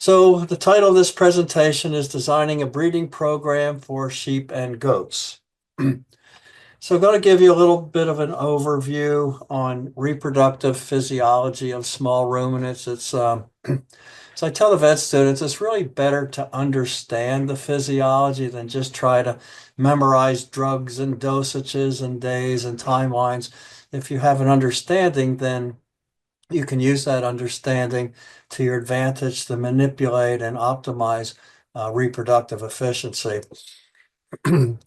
So the title of this presentation is Designing a Breeding Program for Sheep and Goats. So I'm going to give you a little bit of an overview on reproductive physiology of small ruminants. So I tell the vet students, it's really better to understand the physiology than just try to memorize drugs and dosages and days and timelines. If you have an understanding, then you can use that understanding to your advantage to manipulate and optimize reproductive efficiency.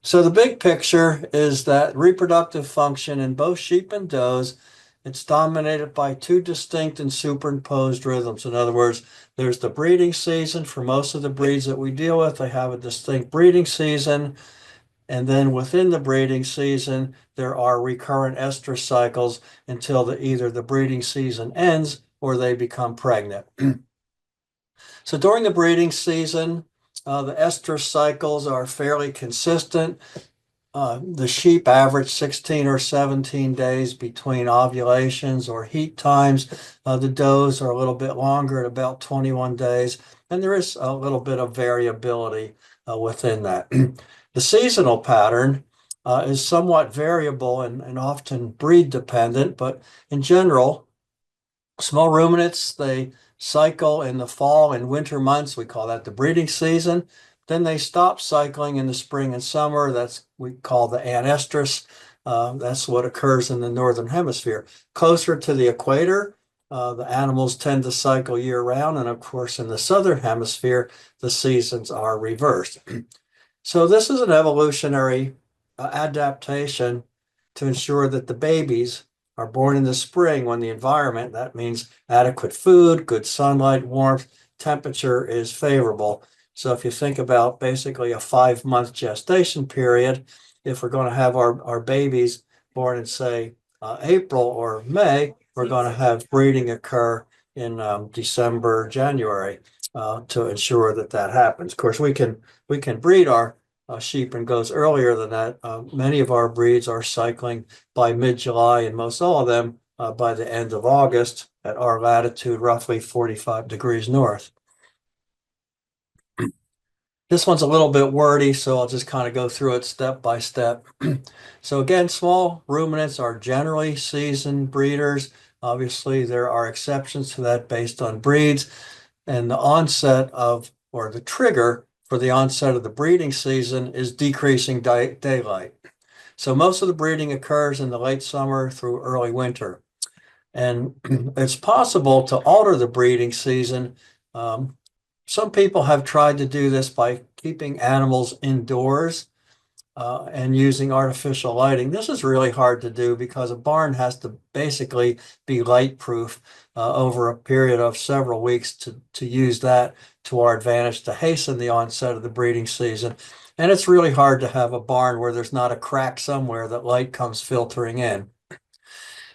So the big picture is that reproductive function in both sheep and does, it's dominated by two distinct and superimposed rhythms. In other words, there's the breeding season. For most of the breeds that we deal with, they have a distinct breeding season. And then within the breeding season, there are recurrent estrous cycles until either the breeding season ends or they become pregnant. So during the breeding season, the estrous cycles are fairly consistent. The sheep average 16 or 17 days between ovulations or heat times. The does are a little bit longer at about 21 days. And there is a little bit of variability within that. The seasonal pattern is somewhat variable and often breed dependent, but in general, small ruminants, they cycle in the fall and winter months. We call that the breeding season. Then they stop cycling in the spring and summer. That's we call the anestrus. That's what occurs in the northern hemisphere. Closer to the equator, the animals tend to cycle year round. And of course, in the southern hemisphere, the seasons are reversed. So this is an evolutionary adaptation to ensure that the babies are born in the spring when the environment, that means adequate food, good sunlight, warmth, temperature is favorable. So if you think about basically a 5-month gestation period, if we're going to have our babies born in, say, April or May, we're going to have breeding occur in December, January to ensure that that happens. Of course, we can breed our sheep and goats earlier than that. Many of our breeds are cycling by mid-July, and most all of them by the end of August at our latitude, roughly 45 degrees north. This one's a little bit wordy, so I'll just kind of go through it step by step. So again, small ruminants are generally seasoned breeders. Obviously, there are exceptions to that based on breeds. And the onset of, or the trigger for the onset of the breeding season is decreasing daylight. So most of the breeding occurs in the late summer through early winter. And it's possible to alter the breeding season. Some people have tried to do this by keeping animals indoors and using artificial lighting. This is really hard to do because a barn has to basically be light proof over a period of several weeks to use that to our advantage to hasten the onset of the breeding season. And it's really hard to have a barn where there's not a crack somewhere that light comes filtering in.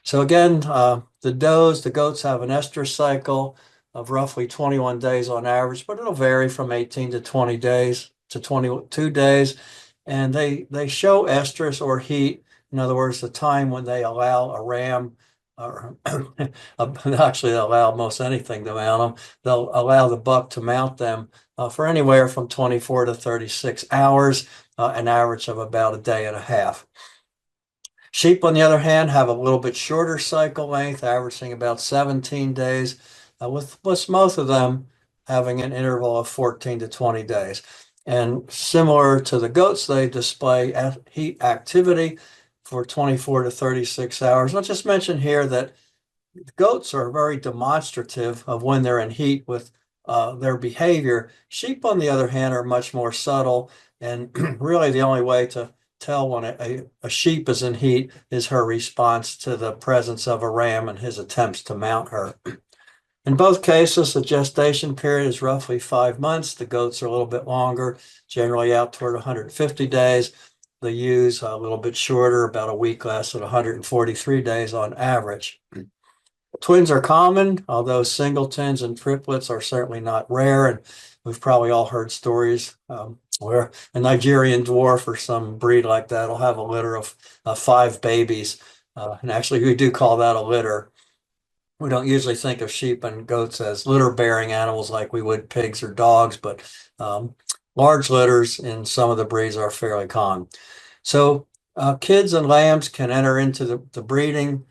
So again, the goats have an estrous cycle of roughly 21 days on average, but it'll vary from 18 to 20 days to 22 days. And they show estrus or heat. In other words, the time when they allow a ram, or actually they'll allow most anything to mount them. They'll allow the buck to mount them for anywhere from 24 to 36 hours, an average of about a day and a half. Sheep, on the other hand, have a little bit shorter cycle length, averaging about 17 days, with most of them having an interval of 14 to 20 days. And similar to the goats, they display heat activity for 24 to 36 hours. I'll just mention here that goats are very demonstrative of when they're in heat with their behavior. Sheep, on the other hand, are much more subtle, and really the only way to tell when a sheep is in heat is her response to the presence of a ram and his attempts to mount her. In both cases, the gestation period is roughly 5 months. The goats are a little bit longer, generally out toward 150 days. The ewes a little bit shorter, about a week less at 143 days on average. Twins are common, although singletons and triplets are certainly not rare. And we've probably all heard stories where a Nigerian dwarf or some breed like that will have a litter of 5 babies. And actually, we do call that a litter. We don't usually think of sheep and goats as litter-bearing animals like we would pigs or dogs, but um, large litters in some of the breeds are fairly common. So kids and lambs can enter into the breeding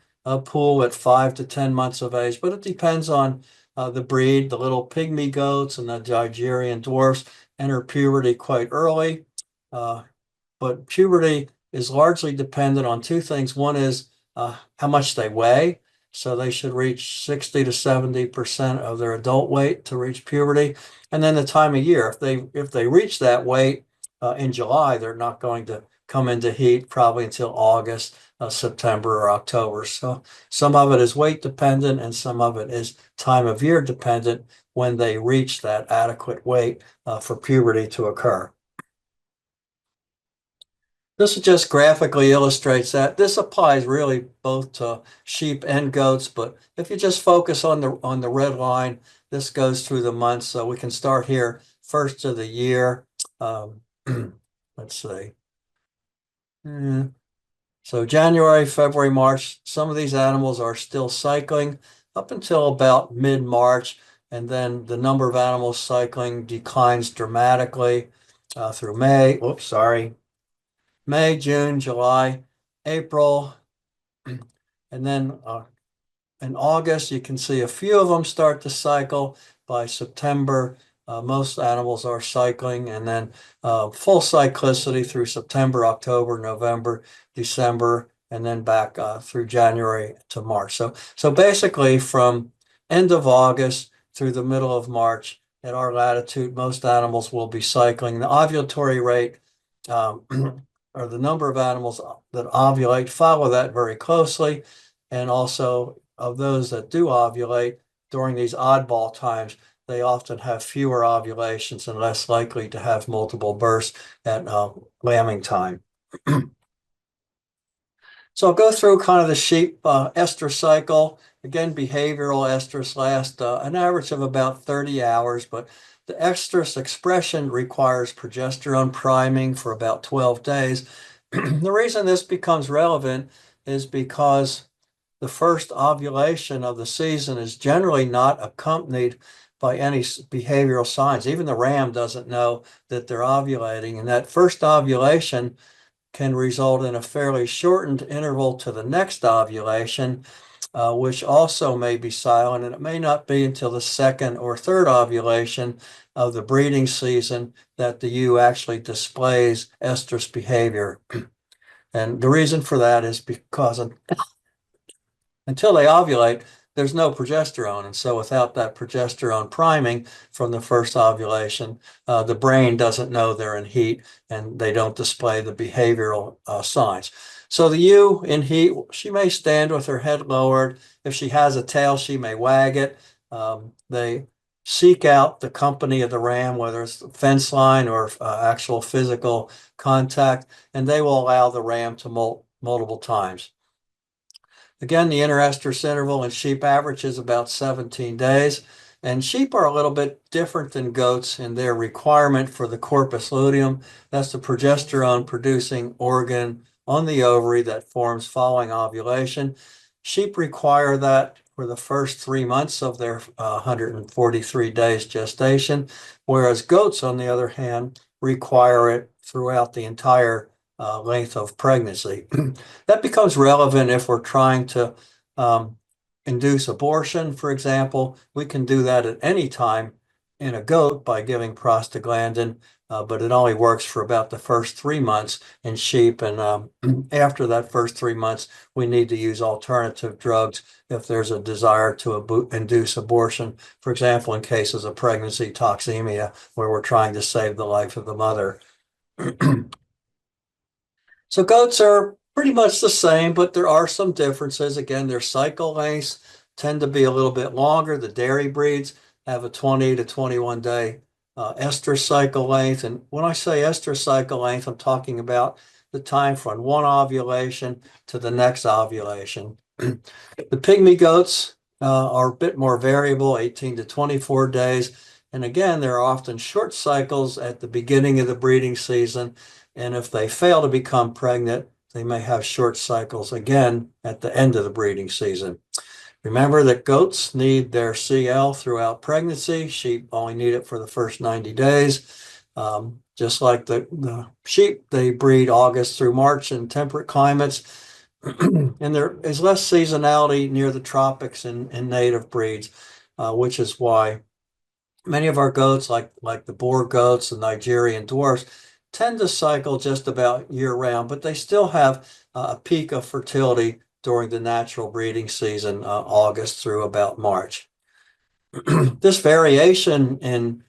pool at 5 to 10 months of age, but it depends on the breed. The little pygmy goats and the Nigerian dwarfs enter puberty quite early, but puberty is largely dependent on two things. One is how much they weigh. So they should reach 60 to 70% of their adult weight to reach puberty. And then the time of year, if they reach that weight in July, they're not going to come into heat probably until August, September, or October. So some of it is weight dependent and some of it is time of year dependent when they reach that adequate weight for puberty to occur. This just graphically illustrates that. This applies really both to sheep and goats, but if you just focus on the red line, this goes through the months. So we can start here, first of the year. Let's see. So January, February, March, some of these animals are still cycling up until about mid-March, and then the number of animals cycling declines dramatically through May. Whoops, sorry. May, June, July, April, and then in August, you can see a few of them start to cycle. By September, most animals are cycling, and then full cyclicity through September, October, November, December, and then back through January to March. So basically from end of August through the middle of March at our latitude, most animals will be cycling. The ovulatory rate or the number of animals that ovulate follow that very closely. And also of those that do ovulate during these oddball times, they often have fewer ovulations and less likely to have multiple births at lambing time. So I'll go through kind of the sheep estrous cycle. Again, behavioral estrus lasts an average of about 30 hours, but the estrus expression requires progesterone priming for about 12 days. The reason this becomes relevant is because the first ovulation of the season is generally not accompanied by any behavioral signs. Even the ram doesn't know that they're ovulating, and that first ovulation can result in a fairly shortened interval to the next ovulation, which also may be silent, and it may not be until the second or third ovulation of the breeding season that the ewe actually displays estrus behavior. And the reason for that is because until they ovulate, there's no progesterone. And so without that progesterone priming from the first ovulation, the brain doesn't know they're in heat and they don't display the behavioral signs. So the ewe in heat, she may stand with her head lowered. If she has a tail, she may wag it. They seek out the company of the ram, whether it's fence line or actual physical contact, and they will allow the ram to molt multiple times. Again, the interestrus interval in sheep average is about 17 days, and sheep are a little bit different than goats in their requirement for the corpus luteum. That's the progesterone producing organ on the ovary that forms following ovulation. Sheep require that for the first 3 months of their 143 days gestation, whereas goats, on the other hand, require it throughout the entire length of pregnancy. That becomes relevant if we're trying to induce abortion, for example. We can do that at any time in a goat by giving prostaglandin, but it only works for about the first 3 months in sheep. And after that first 3 months, we need to use alternative drugs if there's a desire to induce abortion, for example, in cases of pregnancy toxemia, where we're trying to save the life of the mother. So goats are pretty much the same, but there are some differences. Again, their cycle lengths tend to be a little bit longer. The dairy breeds have a 20 to 21 day estrus cycle length. And when I say estrus cycle length, I'm talking about the time from one ovulation to the next ovulation. The pygmy goats are a bit more variable, 18 to 24 days. And again, there are often short cycles at the beginning of the breeding season. And if they fail to become pregnant, they may have short cycles again at the end of the breeding season. Remember that goats need their CL throughout pregnancy. Sheep only need it for the first 90 days. Just like the sheep, they breed August through March in temperate climates. And there is less seasonality near the tropics in native breeds, which is why many of our goats, like the Boer goats, the Nigerian dwarfs, tend to cycle just about year round, but they still have a peak of fertility during the natural breeding season, August through about March. This variation in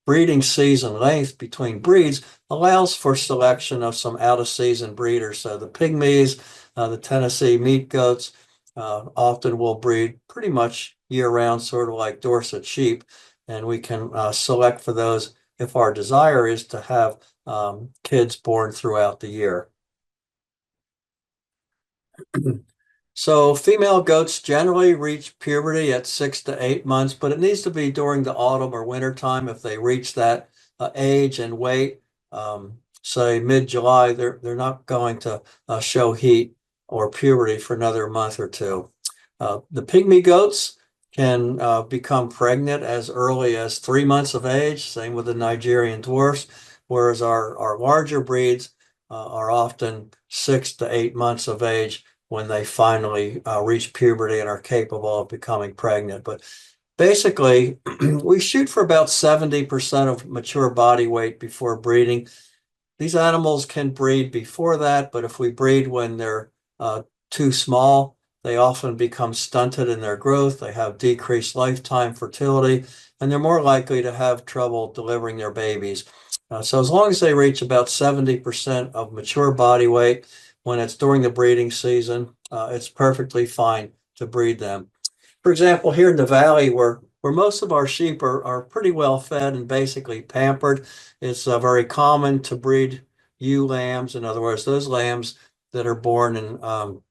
breeding season length between breeds allows for selection of some out-of-season breeders. So the pygmies, the Tennessee meat goats, often will breed pretty much year-round, sort of like Dorset sheep, and we can select for those if our desire is to have kids born throughout the year. So female goats generally reach puberty at 6 to 8 months, but it needs to be during the autumn or winter time. If they reach that age and weight, say mid-July, they're not going to show heat or puberty for another month or two. The pygmy goats can become pregnant as early as 3 months of age, same with the Nigerian dwarfs, whereas our larger breeds are often 6 to 8 months of age when they finally reach puberty and are capable of becoming pregnant. But basically, we shoot for about 70% of mature body weight before breeding. These animals can breed before that, but if we breed when they're too small, they often become stunted in their growth. They have decreased lifetime fertility, and they're more likely to have trouble delivering their babies. So as long as they reach about 70% of mature body weight when it's during the breeding season, it's perfectly fine to breed them. For example, here in the valley where most of our sheep are pretty well fed and basically pampered, it's very common to breed ewe lambs. In other words, those lambs that are born in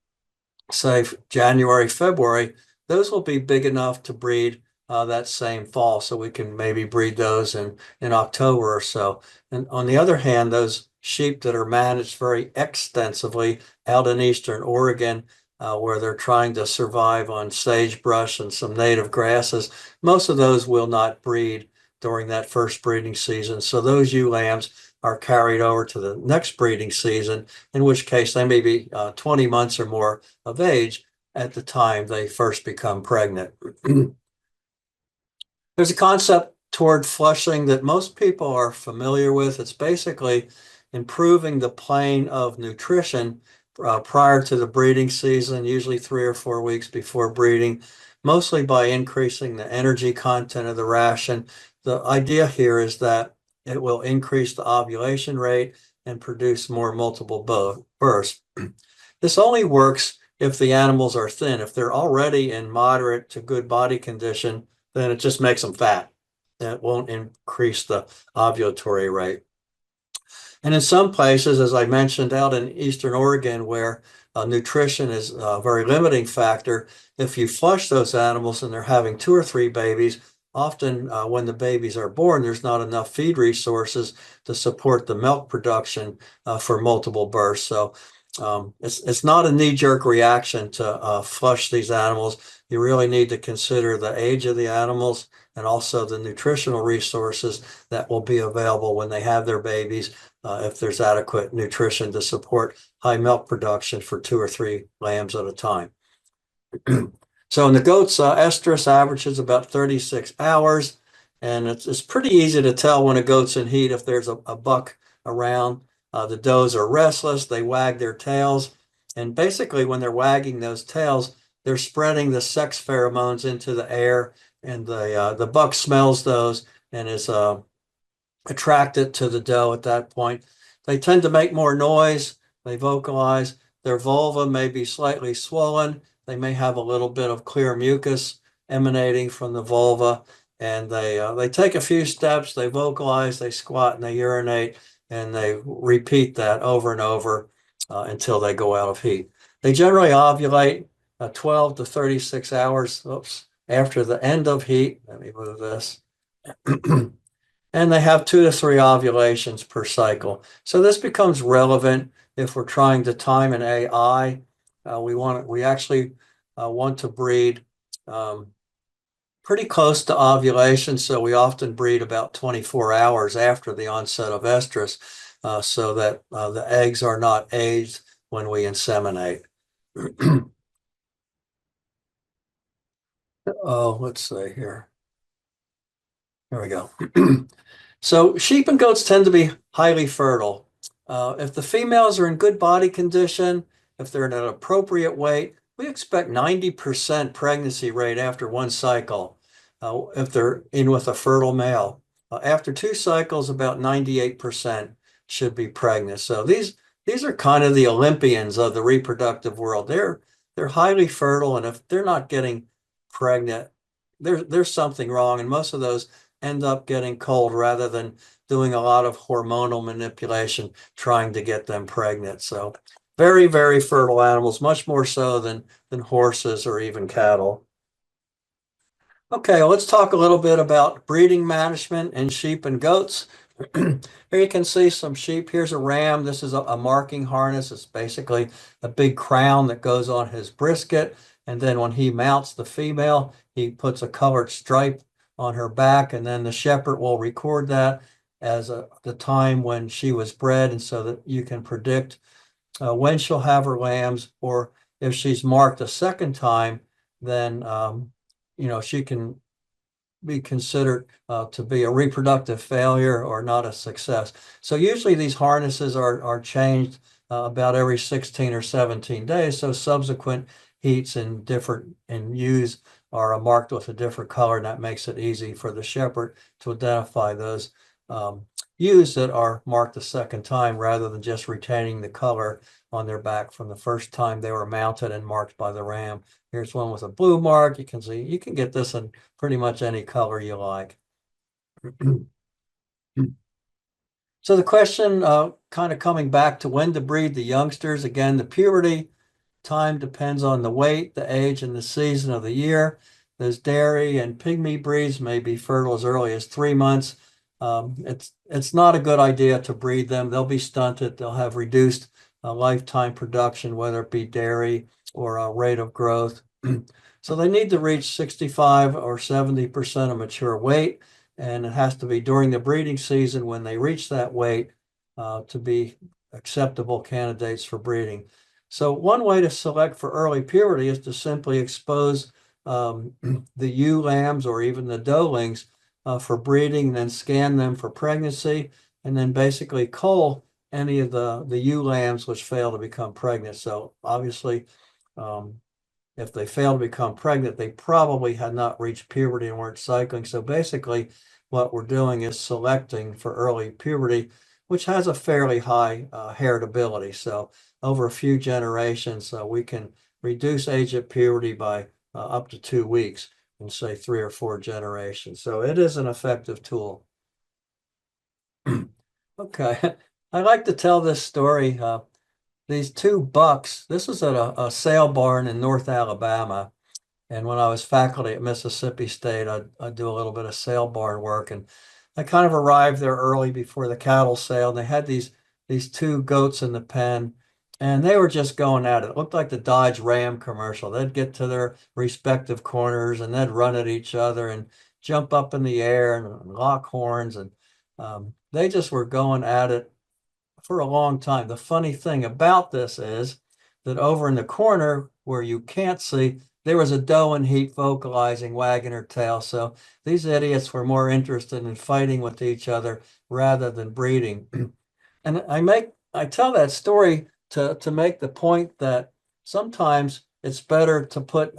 say January, February, those will be big enough to breed that same fall. So we can maybe breed those in October or so. And on the other hand, those sheep that are managed very extensively out in Eastern Oregon, where they're trying to survive on sagebrush and some native grasses, most of those will not breed during that first breeding season. So those ewe lambs are carried over to the next breeding season, in which case they may be 20 months or more of age at the time they first become pregnant. There's a concept toward flushing that most people are familiar with. It's basically improving the plane of nutrition prior to the breeding season, usually 3 or 4 weeks before breeding, mostly by increasing the energy content of the ration. The idea here is that it will increase the ovulation rate and produce more multiple births. This only works if the animals are thin. If they're already in moderate to good body condition, then it just makes them fat. It won't increase the ovulatory rate. And in some places, as I mentioned, out in Eastern Oregon, where nutrition is a very limiting factor, if you flush those animals and they're having 2 or 3 babies, often when the babies are born, there's not enough feed resources to support the milk production for multiple births. So it's not a knee-jerk reaction to flush these animals. You really need to consider the age of the animals and also the nutritional resources that will be available when they have their babies, if there's adequate nutrition to support high milk production for 2 or 3 lambs at a time. So in the goats, estrus averages about 36 hours, and it's pretty easy to tell when a goat's in heat if there's a buck around. The does are restless, they wag their tails, and basically when they're wagging those tails, they're spreading the sex pheromones into the air, and the buck smells those and is attracted to the doe at that point. They tend to make more noise, they vocalize, their vulva may be slightly swollen, they may have a little bit of clear mucus emanating from the vulva, and they take a few steps, they vocalize, they squat, and they urinate, and they repeat that over and over until they go out of heat. They generally ovulate 12 to 36 hours after the end of heat. Let me move this. And they have 2 to 3 ovulations per cycle. So this becomes relevant if we're trying to time an AI. We actually want to breed pretty close to ovulation, so we often breed about 24 hours after the onset of estrus, so that the eggs are not aged when we inseminate. Oh, let's see here. Here we go. So sheep and goats tend to be highly fertile. If the females are in good body condition, if they're in an appropriate weight, we expect 90% pregnancy rate after one cycle, if they're in with a fertile male. After two cycles, about 98% should be pregnant. So these are kind of the Olympians of the reproductive world. They're highly fertile, and if they're not getting pregnant, there's something wrong. And most of those end up getting cold rather than doing a lot of hormonal manipulation trying to get them pregnant. So very, very fertile animals, much more so than horses or even cattle. Okay, well, let's talk a little bit about breeding management in sheep and goats. Here you can see some sheep. Here's a ram. This is a marking harness. It's basically a big crown that goes on his brisket. And then when he mounts the female, he puts a colored stripe on her back. And then the shepherd will record that as the time when she was bred, and so that you can predict when she'll have her lambs, or if she's marked a second time, then she can be considered to be a reproductive failure or not a success. So usually these harnesses are changed about every 16 or 17 days. So subsequent heats and ewes are marked with a different color, and that makes it easy for the shepherd to identify those ewes that are marked the second time, rather than just retaining the color on their back from the first time they were mounted and marked by the ram. Here's one with a blue mark. You can see, you can get this in pretty much any color you like. So the question, kind of coming back to when to breed the youngsters, again, the puberty time depends on the weight, the age, and the season of the year. Those dairy and pygmy breeds may be fertile as early as 3 months. It's not a good idea to breed them. They'll be stunted. They'll have reduced lifetime production, whether it be dairy or rate of growth. So they need to reach 65 or 70% of mature weight, and it has to be during the breeding season when they reach that weight to be acceptable candidates for breeding. So one way to select for early puberty is to simply expose the ewe lambs or even the doelings for breeding, and then scan them for pregnancy, and then basically cull any of the ewe lambs which fail to become pregnant. So obviously, if they fail to become pregnant, they probably had not reached puberty and weren't cycling. So basically, what we're doing is selecting for early puberty, which has a fairly high heritability. So over a few generations, we can reduce age at puberty by up to 2 weeks in, say, 3 or 4 generations. So it is an effective tool. Okay, I like to tell this story. These two bucks, this was at a sale barn in North Alabama. And when I was faculty at Mississippi State, I'd do a little bit of sale barn work. And I kind of arrived there early before the cattle sale. And they had these two goats in the pen, and they were just going at it. It looked like the Dodge Ram commercial. They'd get to their respective corners and they'd run at each other and jump up in the air and lock horns. And they just were going at it for a long time. The funny thing about this is that over in the corner where you can't see, there was a doe in heat vocalizing, wagging her tail. So these idiots were more interested in fighting with each other rather than breeding. And I tell that story to make the point that sometimes it's better to put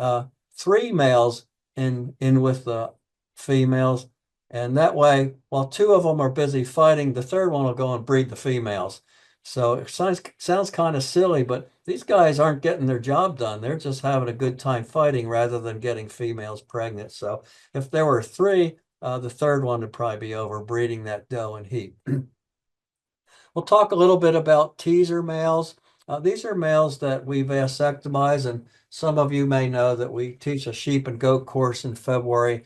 3 males in with the females, and that way, while 2 of them are busy fighting, the third one will go and breed the females. So it sounds kind of silly, but these guys aren't getting their job done. They're just having a good time fighting rather than getting females pregnant. So if there were 3, the third one would probably be over breeding that doe in heat. We'll talk a little bit about teaser males. These are males that we vasectomize, and some of you may know that we teach a sheep and goat course in February,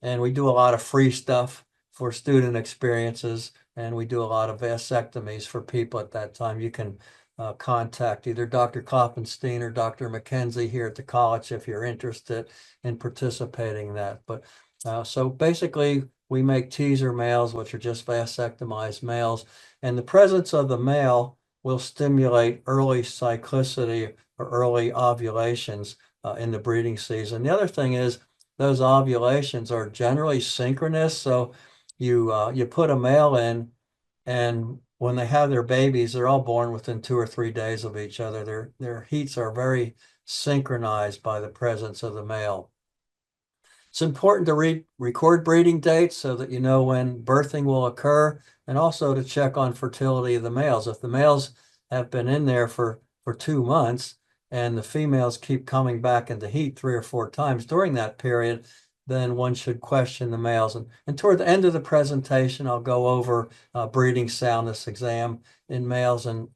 and we do a lot of free stuff for student experiences, and we do a lot of vasectomies for people at that time. You can contact either Dr. Kloppenstein or Dr. McKenzie here at the college if you're interested in participating in that. But so basically, we make teaser males, which are just vasectomized males, and the presence of the male will stimulate early cyclicity or early ovulations in the breeding season. The other thing is those ovulations are generally synchronous. So you put a male in, and when they have their babies, they're all born within 2 or 3 days of each other. Their heats are very synchronized by the presence of the male. It's important to record breeding dates so that you know when birthing will occur, and also to check on fertility of the males. If the males have been in there for 2 months and the females keep coming back into heat 3 or 4 times during that period, then one should question the males. And toward the end of the presentation, I'll go over breeding soundness exam in males. And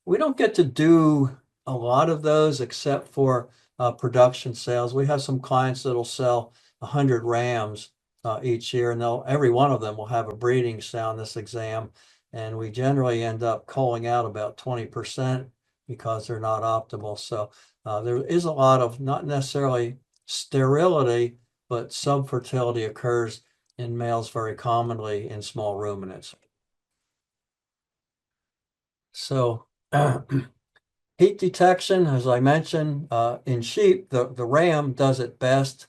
we don't get to do a lot of those except for production sales. We have some clients that'll sell 100 rams each year, and every one of them will have a breeding soundness exam. And we generally end up culling out about 20% because they're not optimal. So there is a lot of not necessarily sterility, but subfertility occurs in males very commonly in small ruminants. So heat detection, as I mentioned, in sheep, the ram does it best.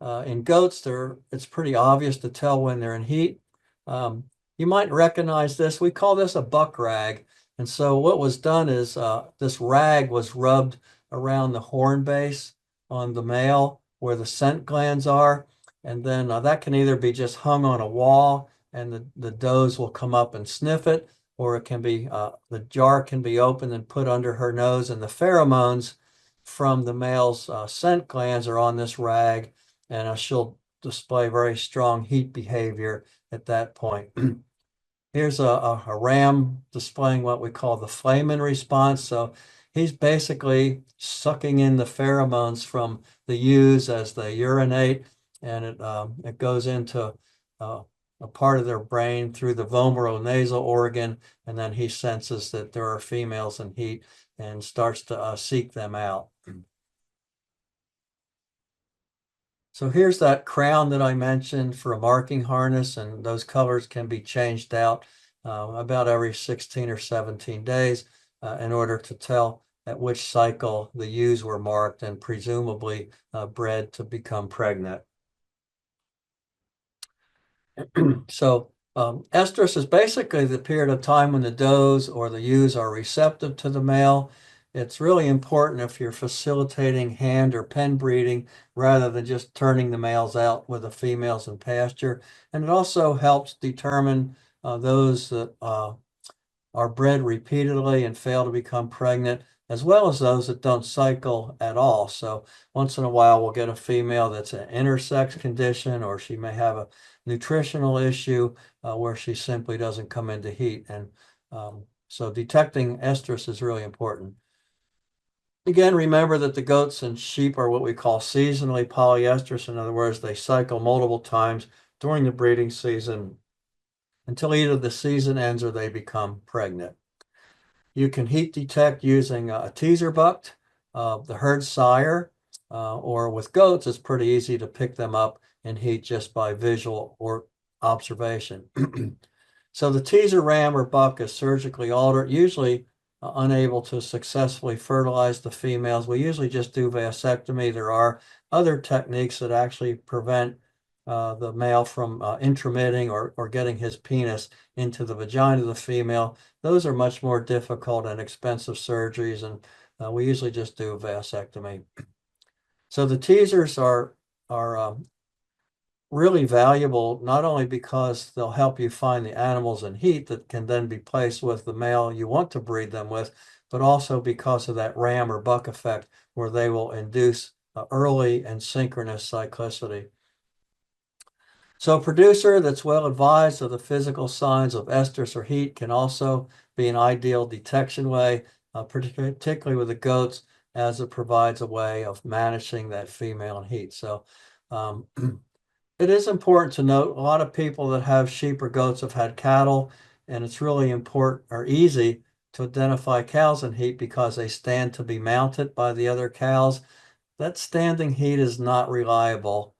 In goats, it's pretty obvious to tell when they're in heat. You might recognize this. We call this a buck rag. And so what was done is this rag was rubbed around the horn base on the male where the scent glands are. And then that can either be just hung on a wall and the does will come up and sniff it, or it can be, the jar can be opened and put under her nose, and the pheromones from the male's scent glands are on this rag, and she'll display very strong heat behavior at that point. Here's a ram displaying what we call the flamen response. So he's basically sucking in the pheromones from the ewes as they urinate, and it goes into a part of their brain through the vomeronasal organ, and then he senses that there are females in heat and starts to seek them out. So here's that crown that I mentioned for a marking harness, and those colors can be changed out about every 16 or 17 days in order to tell at which cycle the ewes were marked and presumably bred to become pregnant. So estrus is basically the period of time when the does or the ewes are receptive to the male. It's really important if you're facilitating hand or pen breeding rather than just turning the males out with the females in pasture. And it also helps determine those that are bred repeatedly and fail to become pregnant, as well as those that don't cycle at all. So once in a while, we'll get a female that's an intersex condition, or she may have a nutritional issue where she simply doesn't come into heat. And so detecting estrus is really important. Again, remember that the goats and sheep are what we call seasonally polyestrous. In other words, they cycle multiple times during the breeding season until either the season ends or they become pregnant. You can heat detect using a teaser buck, the herd sire, or with goats, it's pretty easy to pick them up in heat just by visual or observation. So the teaser ram or buck is surgically altered, usually unable to successfully fertilize the females. We usually just do vasectomy. There are other techniques that actually prevent the male from intromitting or getting his penis into the vagina of the female. Those are much more difficult and expensive surgeries, and we usually just do vasectomy. So the teasers are really valuable, not only because they'll help you find the animals in heat that can then be placed with the male you want to breed them with, but also because of that ram or buck effect where they will induce early and synchronous cyclicity. So a producer that's well advised of the physical signs of estrus or heat can also be an ideal detection way, particularly with the goats, as it provides a way of managing that female in heat. So it is important to note a lot of people that have sheep or goats have had cattle, and it's really important or easy to identify cows in heat because they stand to be mounted by the other cows. That standing heat is not reliable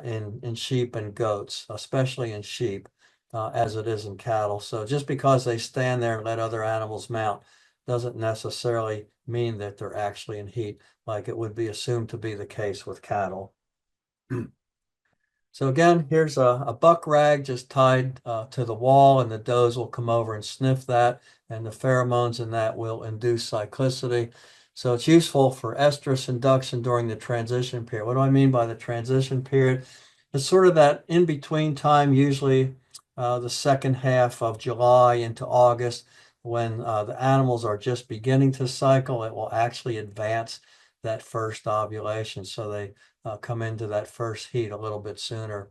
in sheep and goats, especially in sheep, as it is in cattle. So just because they stand there and let other animals mount doesn't necessarily mean that they're actually in heat, like it would be assumed to be the case with cattle. So again, here's a buck rag just tied to the wall, and the does will come over and sniff that, and the pheromones in that will induce cyclicity. So it's useful for estrous induction during the transition period. What do I mean by the transition period? It's sort of that in-between time, usually the second half of July into August, when the animals are just beginning to cycle. It will actually advance that first ovulation, so they come into that first heat a little bit sooner.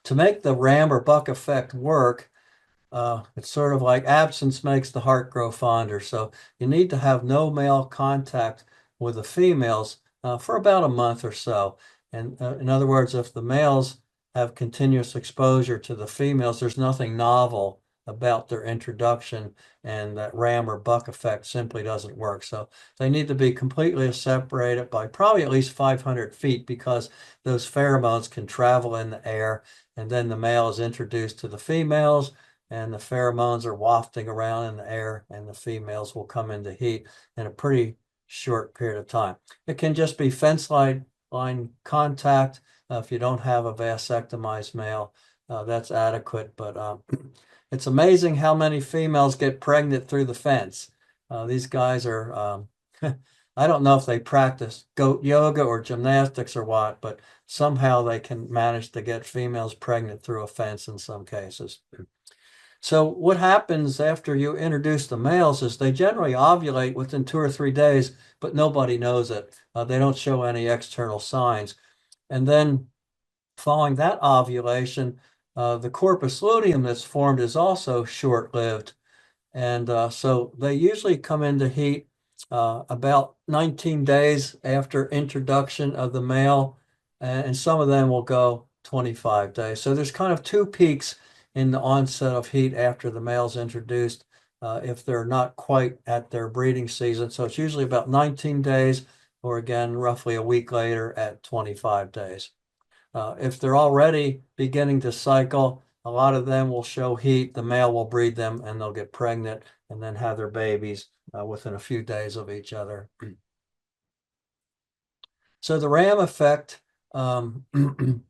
To make the ram or buck effect work, it's sort of like absence makes the heart grow fonder. So you need to have no male contact with the females for about a month or so. And in other words, if the males have continuous exposure to the females, there's nothing novel about their introduction, and that ram or buck effect simply doesn't work. So they need to be completely separated by probably at least 500 feet, because those pheromones can travel in the air, and then the male is introduced to the females, and the pheromones are wafting around in the air, and the females will come into heat in a pretty short period of time. It can just be fence line contact. If you don't have a vasectomized male, that's adequate. But it's amazing how many females get pregnant through the fence. These guys are, I don't know if they practice goat yoga or gymnastics or what, but somehow they can manage to get females pregnant through a fence in some cases. So what happens after you introduce the males is they generally ovulate within 2 or 3 days, but nobody knows it. They don't show any external signs. And then following that ovulation, the corpus luteum that's formed is also short-lived. And so they usually come into heat about 19 days after introduction of the male, and some of them will go 25 days. So there's kind of two peaks in the onset of heat after the male's introduced, if they're not quite at their breeding season. So it's usually about 19 days, or again, roughly a week later at 25 days. If they're already beginning to cycle, a lot of them will show heat. The male will breed them, and they'll get pregnant and then have their babies within a few days of each other. So the ram effect, the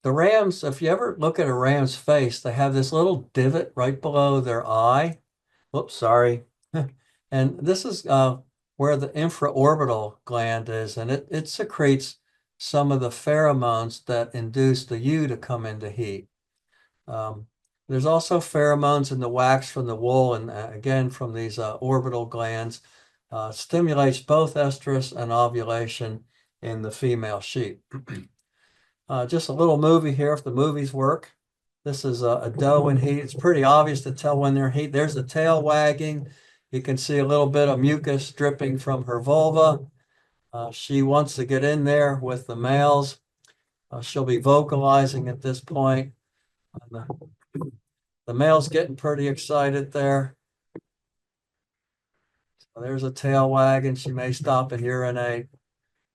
rams, if you ever look at a ram's face, they have this little divot right below their eye. Whoops, sorry. And this is where the infraorbital gland is, and it secretes some of the pheromones that induce the ewe to come into heat. There's also pheromones in the wax from the wool, and again from these orbital glands. Stimulates both estrus and ovulation in the female sheep. Just a little movie here, if the movies work. This is a doe in heat. It's pretty obvious to tell when they're in heat. There's the tail wagging. You can see a little bit of mucus dripping from her vulva. She wants to get in there with the males. She'll be vocalizing at this point. The male's getting pretty excited there. So there's a tail wagging. She may stop and urinate.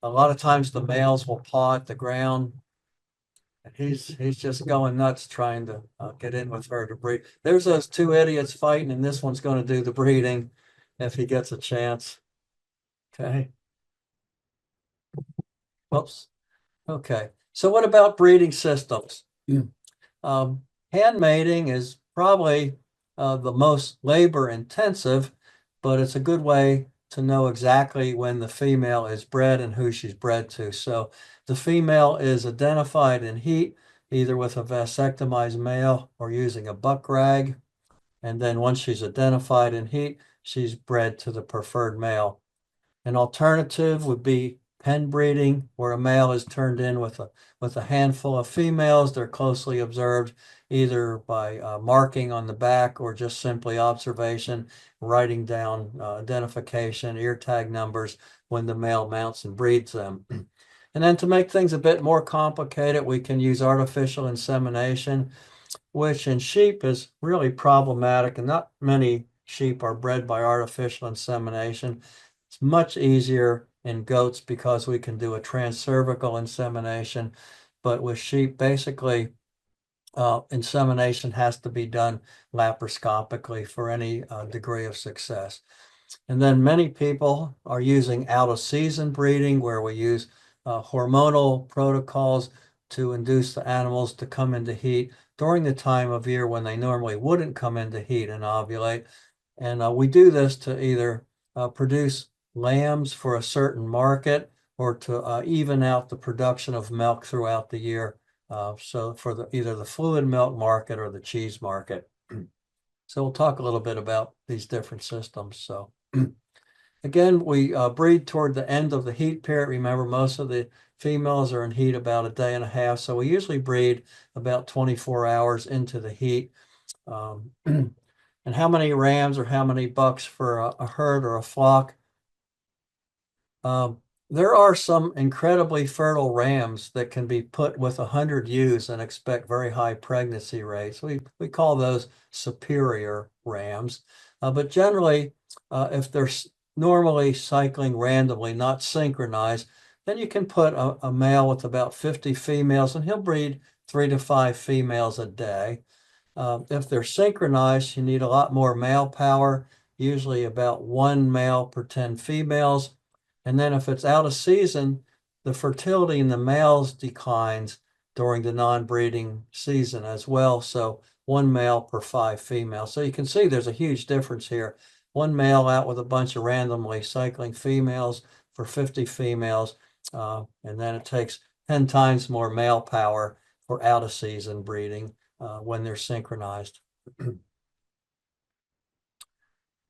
A lot of times the males will paw at the ground. He's just going nuts trying to get in with her to breed. There's those two idiots fighting, and this one's going to do the breeding if he gets a chance. Okay. Whoops. Okay. So what about breeding systems? Hand mating is probably the most labor intensive, but it's a good way to know exactly when the female is bred and who she's bred to. So the female is identified in heat, either with a vasectomized male or using a buck rag. And then once she's identified in heat, she's bred to the preferred male. An alternative would be pen breeding, where a male is turned in with a handful of females. They're closely observed either by marking on the back or just simply observation, writing down identification, ear tag numbers when the male mounts and breeds them. And then to make things a bit more complicated, we can use artificial insemination, which in sheep is really problematic, and not many sheep are bred by artificial insemination. It's much easier in goats because we can do a transcervical insemination, but with sheep, basically, insemination has to be done laparoscopically for any degree of success. And then many people are using out of season breeding, where we use hormonal protocols to induce the animals to come into heat during the time of year when they normally wouldn't come into heat and ovulate. And we do this to either produce lambs for a certain market or to even out the production of milk throughout the year. So for either the fluid milk market or the cheese market. So we'll talk a little bit about these different systems. So again, we breed toward the end of the heat period. Remember, most of the females are in heat about a day and a half. So we usually breed about 24 hours into the heat. And how many rams or how many bucks for a herd or a flock? There are some incredibly fertile rams that can be put with 100 ewes and expect very high pregnancy rates. We call those superior rams. But generally, if they're normally cycling randomly, not synchronized, then you can put a male with about 50 females and he'll breed 3 to 5 females a day. If they're synchronized, you need a lot more male power, usually about 1 male per 10 females. And then if it's out of season, the fertility in the males declines during the non-breeding season as well. So 1 male per 5 females. So you can see there's a huge difference here. 1 male out with a bunch of randomly cycling females for 50 females. And then it takes 10 times more male power for out of season breeding when they're synchronized.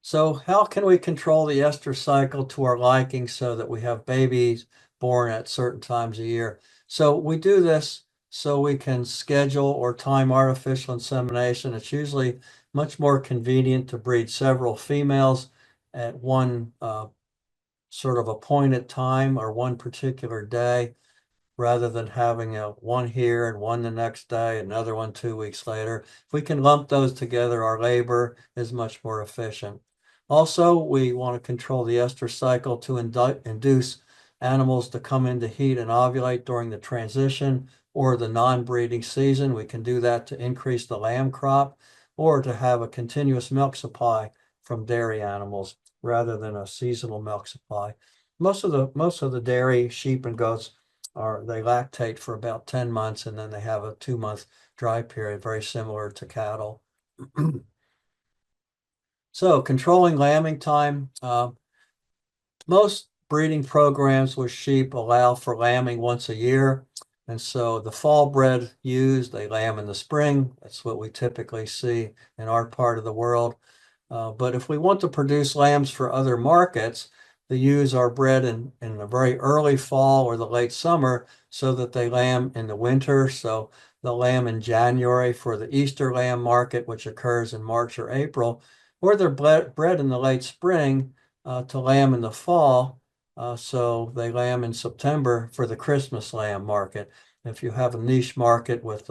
So how can we control the estrous cycle to our liking so that we have babies born at certain times of year? So we do this so we can schedule or time artificial insemination. It's usually much more convenient to breed several females at one sort of appointed time or one particular day, rather than having one here and one the next day, another one 2 weeks later. If we can lump those together, our labor is much more efficient. Also, we want to control the estrous cycle to induce animals to come into heat and ovulate during the transition or the non-breeding season. We can do that to increase the lamb crop or to have a continuous milk supply from dairy animals rather than a seasonal milk supply. Most of the dairy sheep and goats they lactate for about 10 months and then they have a 2-month dry period, very similar to cattle. So controlling lambing time. Most breeding programs with sheep allow for lambing once a year. And so the fall bred ewes, they lamb in the spring. That's what we typically see in our part of the world. But if we want to produce lambs for other markets, the ewes are bred in the very early fall or the late summer so that they lamb in the winter. So they'll lamb in January for the Easter lamb market, which occurs in March or April, or they're bred in the late spring to lamb in the fall. So they lamb in September for the Christmas lamb market. If you have a niche market with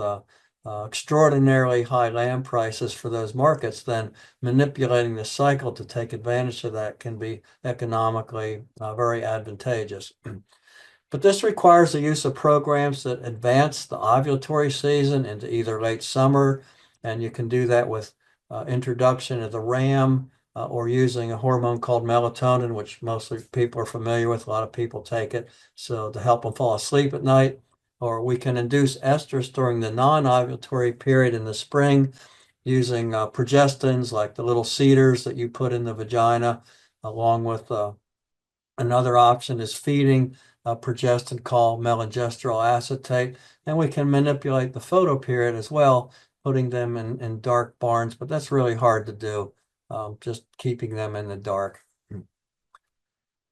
extraordinarily high lamb prices for those markets, then manipulating the cycle to take advantage of that can be economically very advantageous. But this requires the use of programs that advance the ovulatory season into either late summer, and you can do that with introduction of the ram or using a hormone called melatonin, which mostly people are familiar with. A lot of people take it so to help them fall asleep at night. Or we can induce estrus during the non-ovulatory period in the spring using progestins like the little cedars that you put in the vagina, along with another option is feeding a progestin called melangestrol acetate. And we can manipulate the photoperiod as well, putting them in dark barns, but that's really hard to do, just keeping them in the dark.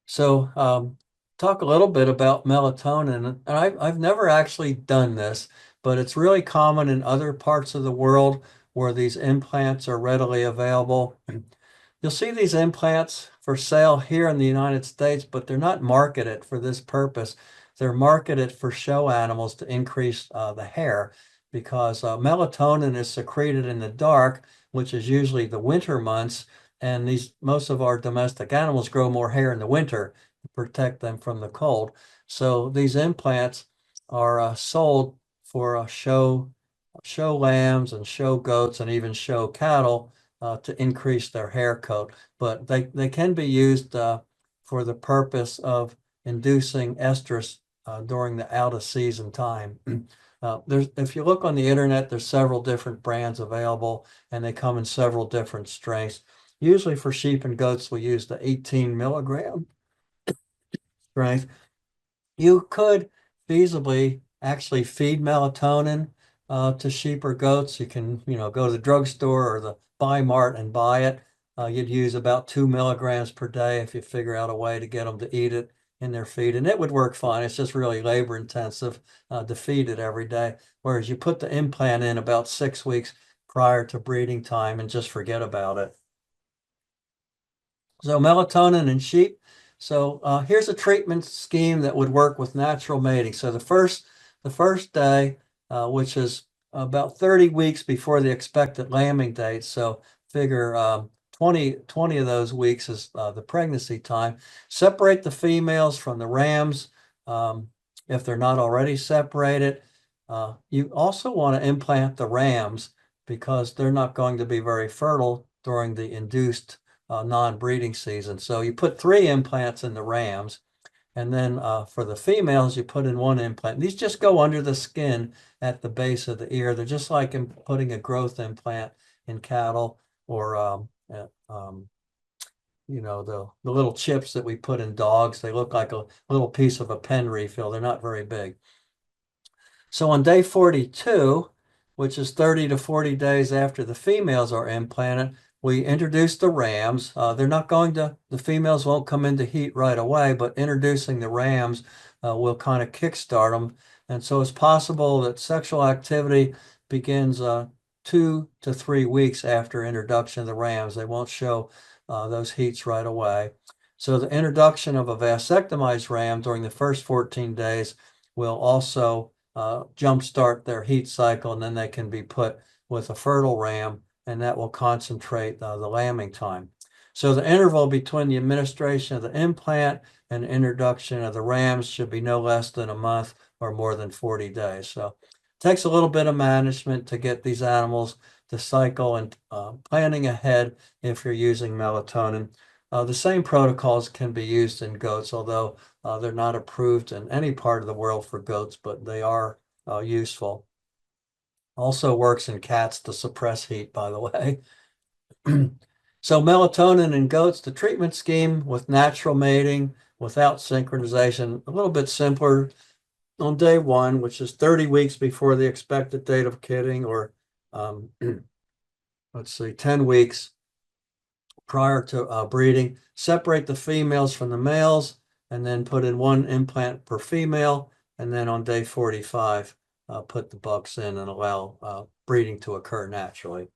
So talk a little bit about melatonin. And I've never actually done this, but it's really common in other parts of the world where these implants are readily available. You'll see these implants for sale here in the United States, but they're not marketed for this purpose. They're marketed for show animals to increase the hair, because melatonin is secreted in the dark, which is usually the winter months, And most of our domestic animals grow more hair in the winter to protect them from the cold. So these implants are sold for show lambs and show goats and even show cattle to increase their hair coat. But they can be used for the purpose of inducing estrus during the out of season time. If you look on the internet, there's several different brands available, and they come in several different strengths. Usually for sheep and goats, we use the 18 milligram strength. You could feasibly actually feed melatonin to sheep or goats. You can, go to the drugstore or the Buy Mart and buy it. You'd use about 2 milligrams per day if you figure out a way to get them to eat it in their feed, and it would work fine. It's just really labor intensive to feed it every day. Whereas you put the implant in about 6 weeks prior to breeding time and just forget about it. So melatonin in sheep. So here's a treatment scheme that would work with natural mating. So the first day, which is about 30 weeks before the expected lambing date. So figure 20 of those weeks is the pregnancy time. Separate the females from the rams if they're not already separated. You also want to implant the rams because they're not going to be very fertile during the induced non-breeding season. So you put 3 implants in the rams, and then for the females, you put in 1 implant. These just go under the skin at the base of the ear. They're just like putting a growth implant in cattle or the little chips that we put in dogs. They look like a little piece of a pen refill. They're not very big. So on day 42, which is 30 to 40 days after the females are implanted, we introduce the rams. The females won't come into heat right away, but introducing the rams will kind of kickstart them. And so it's possible that sexual activity begins 2 to 3 weeks after introduction of the rams. They won't show those heats right away. So the introduction of a vasectomized ram during the first 14 days will also jumpstart their heat cycle, and then they can be put with a fertile ram, and that will concentrate the lambing time. So the interval between the administration of the implant and the introduction of the rams should be no less than a month or more than 40 days. So it takes a little bit of management to get these animals to cycle, and planning ahead if you're using melatonin. The same protocols can be used in goats, although they're not approved in any part of the world for goats, but they are useful. Also works in cats to suppress heat, by the way. So melatonin in goats, the treatment scheme with natural mating without synchronization, a little bit simpler. On day 1, which is 30 weeks before the expected date of kidding, or let's see, 10 weeks prior to breeding, separate the females from the males, and then put in 1 implant per female. And then on day 45, put the bucks in and allow breeding to occur naturally.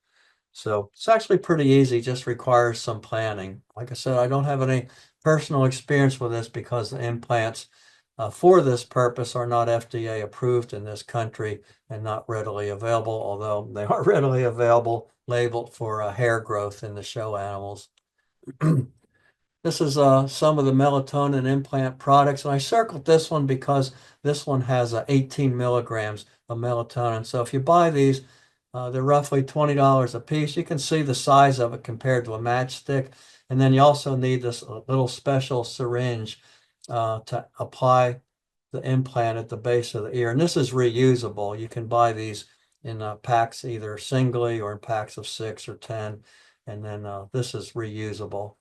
So it's actually pretty easy, just requires some planning. Like I said, I don't have any personal experience with this because the implants for this purpose are not FDA approved in this country and not readily available, although they are readily available labeled for hair growth in the show animals. This is some of the melatonin implant products, and I circled this one because this one has 18 milligrams of melatonin. So if you buy these, they're roughly $20 a piece. You can see the size of it compared to a matchstick. And then you also need this little special syringe to apply the implant at the base of the ear. And this is reusable. You can buy these in packs, either singly or in packs of 6 or 10. And then this is reusable.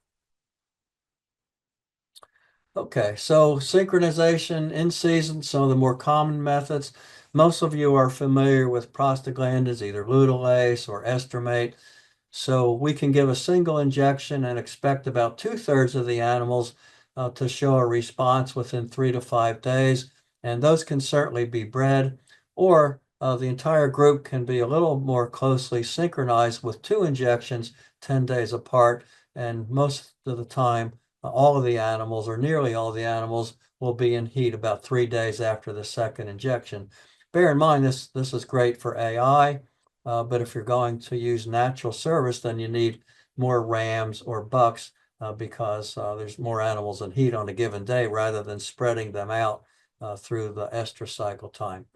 Okay, so synchronization in season, some of the more common methods. Most of you are familiar with prostaglandins, either Lutulase or Estramate. So we can give a single injection and expect about 2/3 of the animals to show a response within 3 to 5 days. And those can certainly be bred, or the entire group can be a little more closely synchronized with 2 injections 10 days apart. And most of the time, all of the animals, or nearly all the animals, will be in heat about 3 days after the second injection. Bear in mind, this is great for AI, but if you're going to use natural service, then you need more rams or bucks because there's more animals in heat on a given day rather than spreading them out through the estrous cycle time.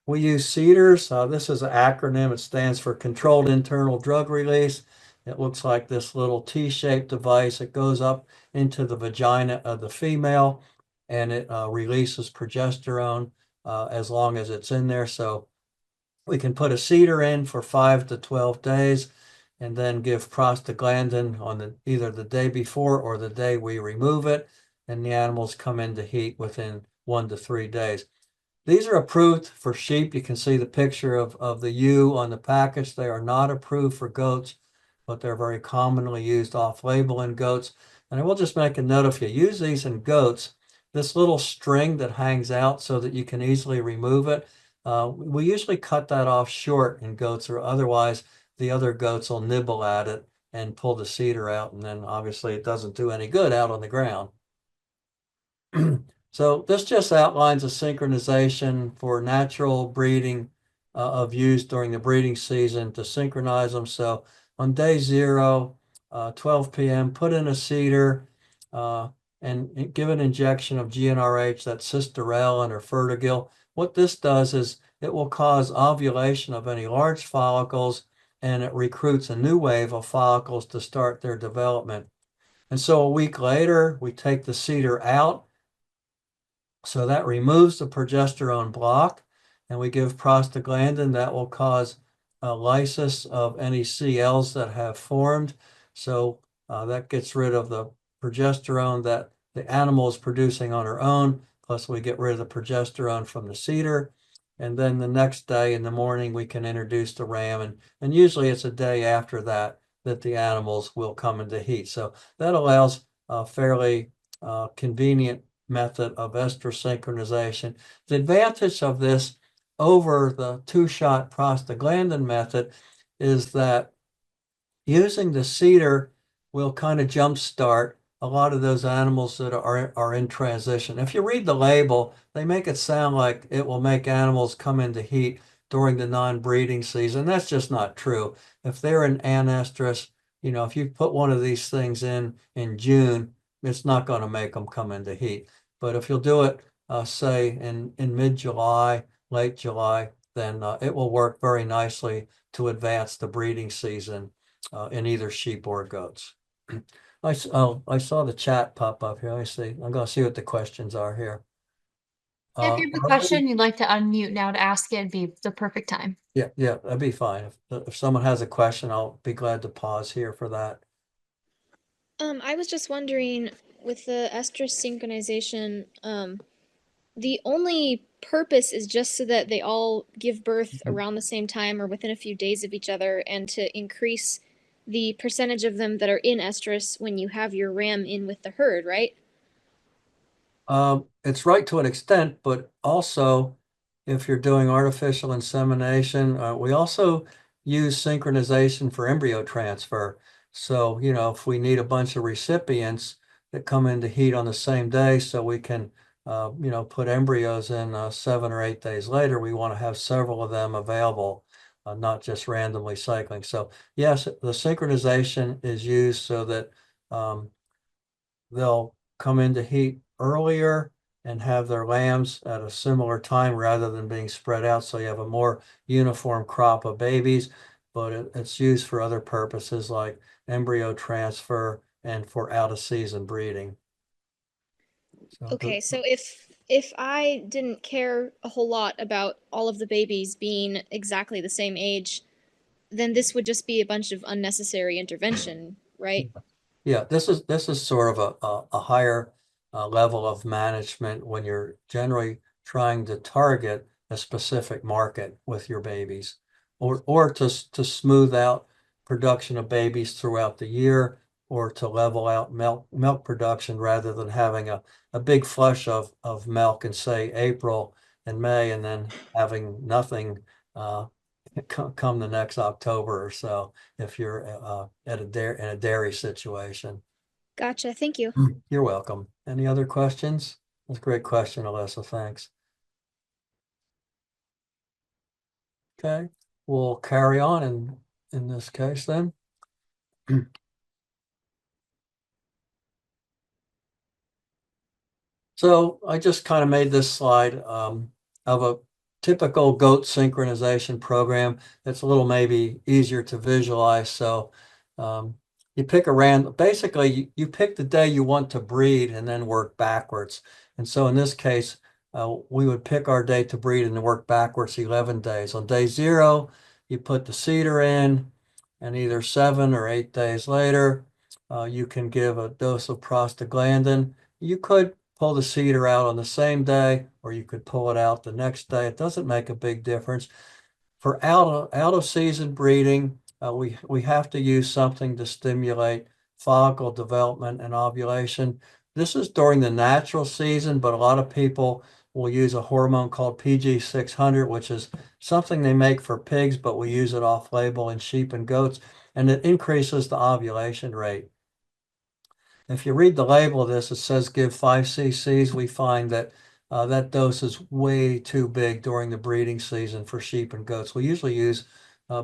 We use CEDARS. This is an acronym. It stands for Controlled Internal Drug Release. It looks like this little T-shaped device. It goes up into the vagina of the female and it releases progesterone as long as it's in there. So we can put a CEDAR in for 5 to 12 days and then give prostaglandin on either the day before or the day we remove it. And the animals come into heat within 1 to 3 days. These are approved for sheep. You can see the picture of the ewe on the package. They are not approved for goats, but they're very commonly used off-label in goats. And I will just make a note, if you use these in goats, this little string that hangs out so that you can easily remove it, we usually cut that off short in goats, or otherwise the other goats will nibble at it and pull the CEDAR out, and then obviously it doesn't do any good out on the ground. So this just outlines a synchronization for natural breeding of ewes during the breeding season to synchronize them. So on day 0, 12 p.m., put in a CEDAR and give an injection of GnRH, that's Cisterellin or Fertigil. What this does is it will cause ovulation of any large follicles, and it recruits a new wave of follicles to start their development. And so a week later, we take the CEDAR out. So that removes the progesterone block, and we give prostaglandin. That will cause lysis of any CLs that have formed. So that gets rid of the progesterone that the animal is producing on her own, plus we get rid of the progesterone from the CEDAR. And then the next day in the morning, we can introduce the ram, and usually it's a day after that that the animals will come into heat. So that allows a fairly convenient method of estrous synchronization. The advantage of this over the 2-shot prostaglandin method is that using the CEDAR will kind of jumpstart a lot of those animals that are in transition. If you read the label, they make it sound like it will make animals come into heat during the non-breeding season. That's just not true. If they're in anestrus, if you put one of these things in June, it's not going to make them come into heat. But if you'll do it, say in mid-July, late July, then it will work very nicely to advance the breeding season in either sheep or goats. I saw the chat pop up here. I see. I'm going to see what the questions are here. If you have a question you'd like to unmute now to ask it, it'd be the perfect time. Yeah, that'd be fine. If someone has a question, I'll be glad to pause here for that. I was just wondering, with the estrus synchronization, the only purpose is just so that they all give birth around the same time or within a few days of each other, and to increase the percentage of them that are in estrus when you have your ram in with the herd, right? It's right to an extent, but also if you're doing artificial insemination, we also use synchronization for embryo transfer. So, if we need a bunch of recipients that come into heat on the same day, so we can, put embryos in 7 or 8 days later, we want to have several of them available, not just randomly cycling. So, yes, the synchronization is used so that they'll come into heat earlier and have their lambs at a similar time rather than being spread out. So you have a more uniform crop of babies, but it's used for other purposes like embryo transfer and for out of season breeding. Okay, so if I didn't care a whole lot about all of the babies being exactly the same age, then this would just be a bunch of unnecessary intervention, right? Yeah, this is sort of a higher level of management when you're generally trying to target a specific market with your babies, or to smooth out production of babies throughout the year, or to level out milk production rather than having a big flush of milk in, say, April and May, and then having nothing come the next October or so if you're in a dairy situation. Gotcha, thank you. You're welcome. Any other questions? That's a great question, Alyssa. Thanks. Okay, we'll carry on in this case then. So I just kind of made this slide of a typical goat synchronization program that's a little maybe easier to visualize. So you pick a random, basically you pick the day you want to breed and then work backwards. And so in this case, we would pick our day to breed and then work backwards 11 days. On day 0, you put the CEDAR in, and either 7 or 8 days later, you can give a dose of prostaglandin. You could pull the CEDAR out on the same day, or you could pull it out the next day. It doesn't make a big difference. For out of season breeding, we have to use something to stimulate follicle development and ovulation. This is during the natural season, but a lot of people will use a hormone called PG600, which is something they make for pigs, but we use it off label in sheep and goats, and it increases the ovulation rate. If you read the label of this, it says give 5 cc's. We find that that dose is way too big during the breeding season for sheep and goats. We usually use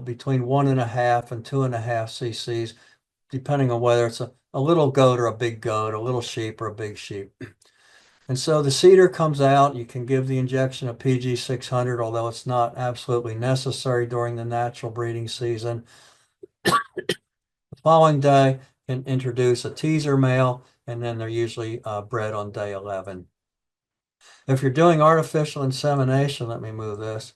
between 1.5 and 2.5 cc's, depending on whether it's a little goat or a big goat, a little sheep or a big sheep. And so the CEDAR comes out. You can give the injection of PG600, although it's not absolutely necessary during the natural breeding season. The following day, can introduce a teaser male, and then they're usually bred on day 11. If you're doing artificial insemination, let me move this.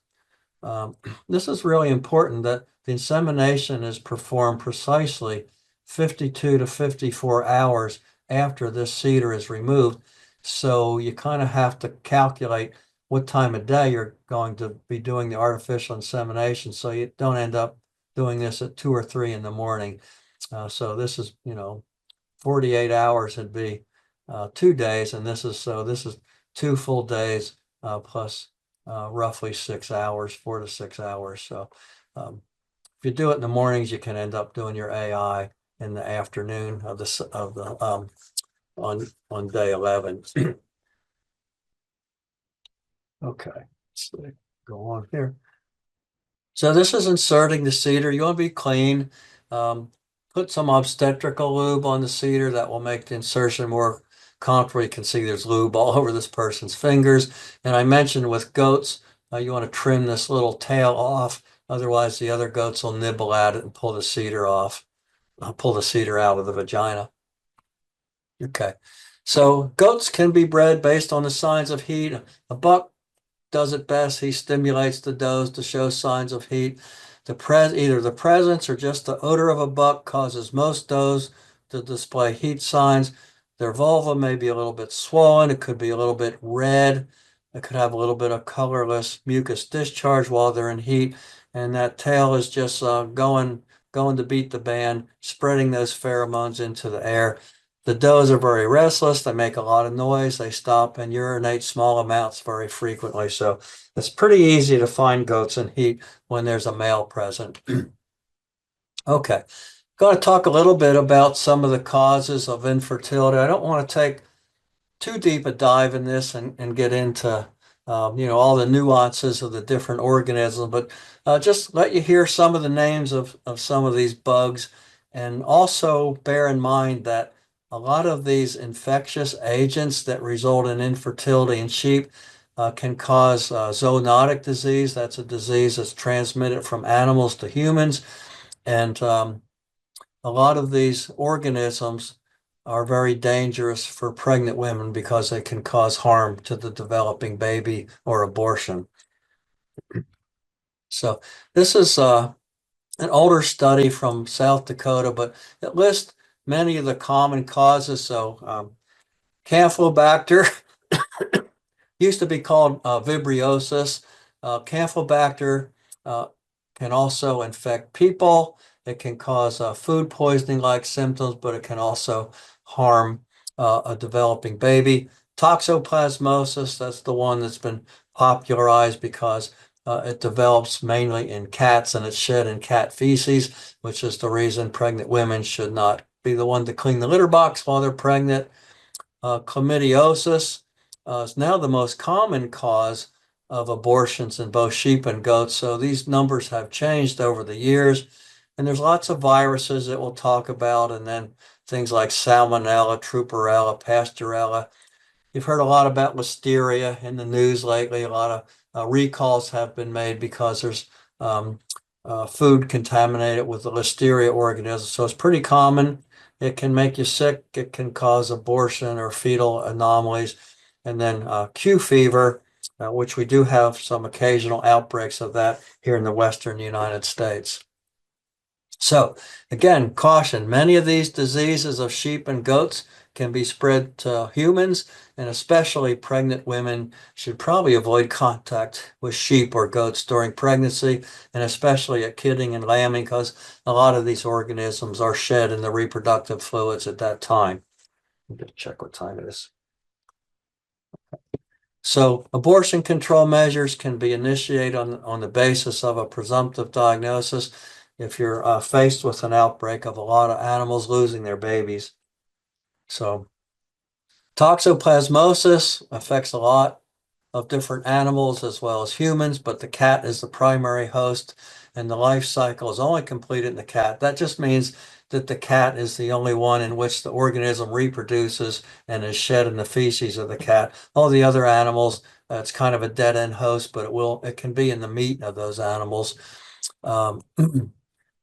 This is really important that the insemination is performed precisely 52 to 54 hours after this CEDAR is removed. So you kind of have to calculate what time of day you're going to be doing the artificial insemination, so you don't end up doing this at 2 or 3 in the morning. So this is, 48 hours would be 2 days, and this is 2 full days plus roughly 6 hours, 4 to 6 hours. So if you do it in the mornings, you can end up doing your AI in the afternoon of the on day 11. Okay, let's go on here. So this is inserting the CEDAR. You want to be clean. Put some obstetrical lube on the CEDAR. That will make the insertion more comfortable. You can see there's lube all over this person's fingers. And I mentioned with goats, you want to trim this little tail off. Otherwise, the other goats will nibble at it and pull the CEDAR off, pull the CEDAR out of the vagina. Okay, so goats can be bred based on the signs of heat. A buck does it best. He stimulates the does to show signs of heat. Either the presence or just the odor of a buck causes most does to display heat signs. Their vulva may be a little bit swollen. It could be a little bit red. It could have a little bit of colorless mucus discharge while they're in heat. And that tail is just going to beat the band, spreading those pheromones into the air. The does are very restless. They make a lot of noise. They stop and urinate small amounts very frequently. So it's pretty easy to find goats in heat when there's a male present. Okay, going to talk a little bit about some of the causes of infertility. I don't want to take too deep a dive in this and get into all the nuances of the different organisms, but just let you hear some of the names of some of these bugs, and also bear in mind that a lot of these infectious agents that result in infertility in sheep can cause zoonotic disease. That's a disease that's transmitted from animals to humans, and a lot of these organisms are very dangerous for pregnant women because they can cause harm to the developing baby or abortion. So this is an older study from South Dakota, but it lists many of the common causes. So Campylobacter used to be called vibriosis. Campylobacter can also infect people. It can cause food poisoning-like symptoms, but it can also harm a developing baby. Toxoplasmosis, that's the one that's been popularized because it develops mainly in cats and it's shed in cat feces, which is the reason pregnant women should not be the one to clean the litter box while they're pregnant. Chlamydiosis is now the most common cause of abortions in both sheep and goats. So these numbers have changed over the years. And there's lots of viruses that we'll talk about, and then things like Salmonella, Truparella, Pasteurella. You've heard a lot about listeria in the news lately. A lot of recalls have been made because there's food contaminated with the listeria organism. So it's pretty common. It can make you sick. It can cause abortion or fetal anomalies. And then Q fever, which we do have some occasional outbreaks of that here in the Western United States. So again, caution, many of these diseases of sheep and goats can be spread to humans, and especially pregnant women should probably avoid contact with sheep or goats during pregnancy, and especially at kidding and lambing, because a lot of these organisms are shed in the reproductive fluids at that time. Let me check what time it is. So abortion control measures can be initiated on the basis of a presumptive diagnosis if you're faced with an outbreak of a lot of animals losing their babies. So toxoplasmosis affects a lot of different animals as well as humans, but the cat is the primary host, and the life cycle is only completed in the cat. That just means that the cat is the only one in which the organism reproduces and is shed in the feces of the cat. All the other animals, it's kind of a dead-end host, but it can be in the meat of those animals.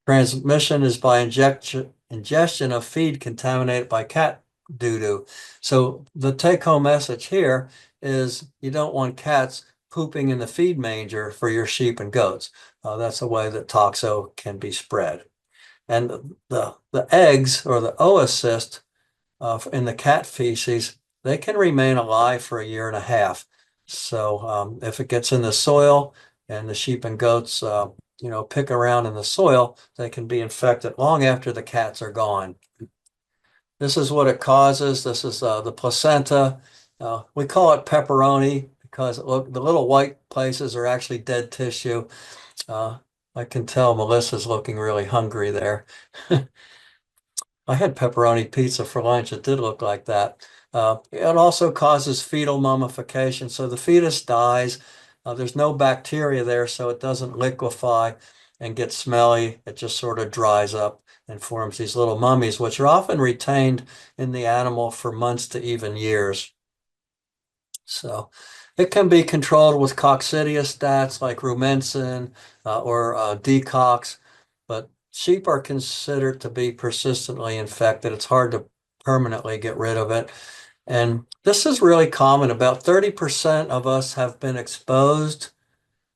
Transmission is by ingestion of feed contaminated by cat doo-doo. So the take-home message here is you don't want cats pooping in the feed manger for your sheep and goats. That's a way that toxo can be spread. And the eggs or the oocyst in the cat feces, they can remain alive for 1.5 years. So if it gets in the soil and the sheep and goats pick around in the soil, they can be infected long after the cats are gone. This is what it causes. This is the placenta. We call it pepperoni because the little white places are actually dead tissue. I can tell Melissa's looking really hungry there. I had pepperoni pizza for lunch. It did look like that. It also causes fetal mummification. So the fetus dies. There's no bacteria there, so it doesn't liquefy and get smelly. It just sort of dries up and forms these little mummies, which are often retained in the animal for months to even years. So it can be controlled with coccidiostats like rumensin or decox, but sheep are considered to be persistently infected. It's hard to permanently get rid of it. And this is really common. About 30% of us have been exposed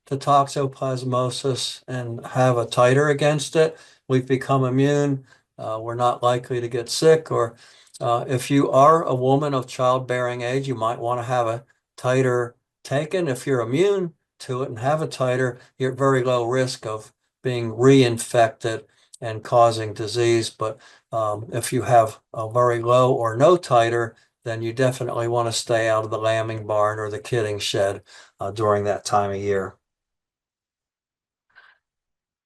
to toxoplasmosis and have a titer against it. We've become immune. We're not likely to get sick. Or if you are a woman of childbearing age, you might want to have a titer taken. If you're immune to it and have a titer, you're at very low risk of being reinfected and causing disease. But if you have a very low or no titer, then you definitely want to stay out of the lambing barn or the kidding shed during that time of year.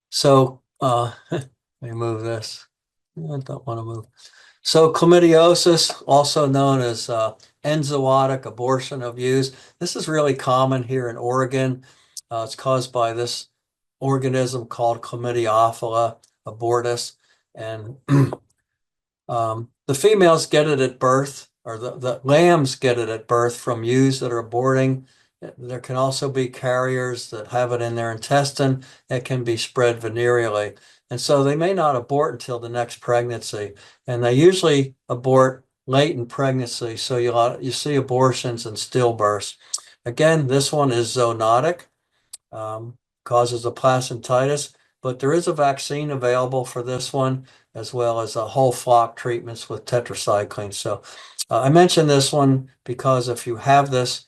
So let me move this. I don't want to move. So chlamydiosis, also known as enzootic abortion of ewes. This is really common here in Oregon. It's caused by this organism called Chlamydiophila abortus. And the females get it at birth, or the lambs get it at birth from ewes that are aborting. There can also be carriers that have it in their intestine. It can be spread venereally. And so they may not abort until the next pregnancy. And they usually abort late in pregnancy. So you see abortions and stillbirths. Again, this one is zoonotic, causes a placentitis, but there is a vaccine available for this one, as well as whole flock treatments with tetracycline. So I mentioned this one because if you have this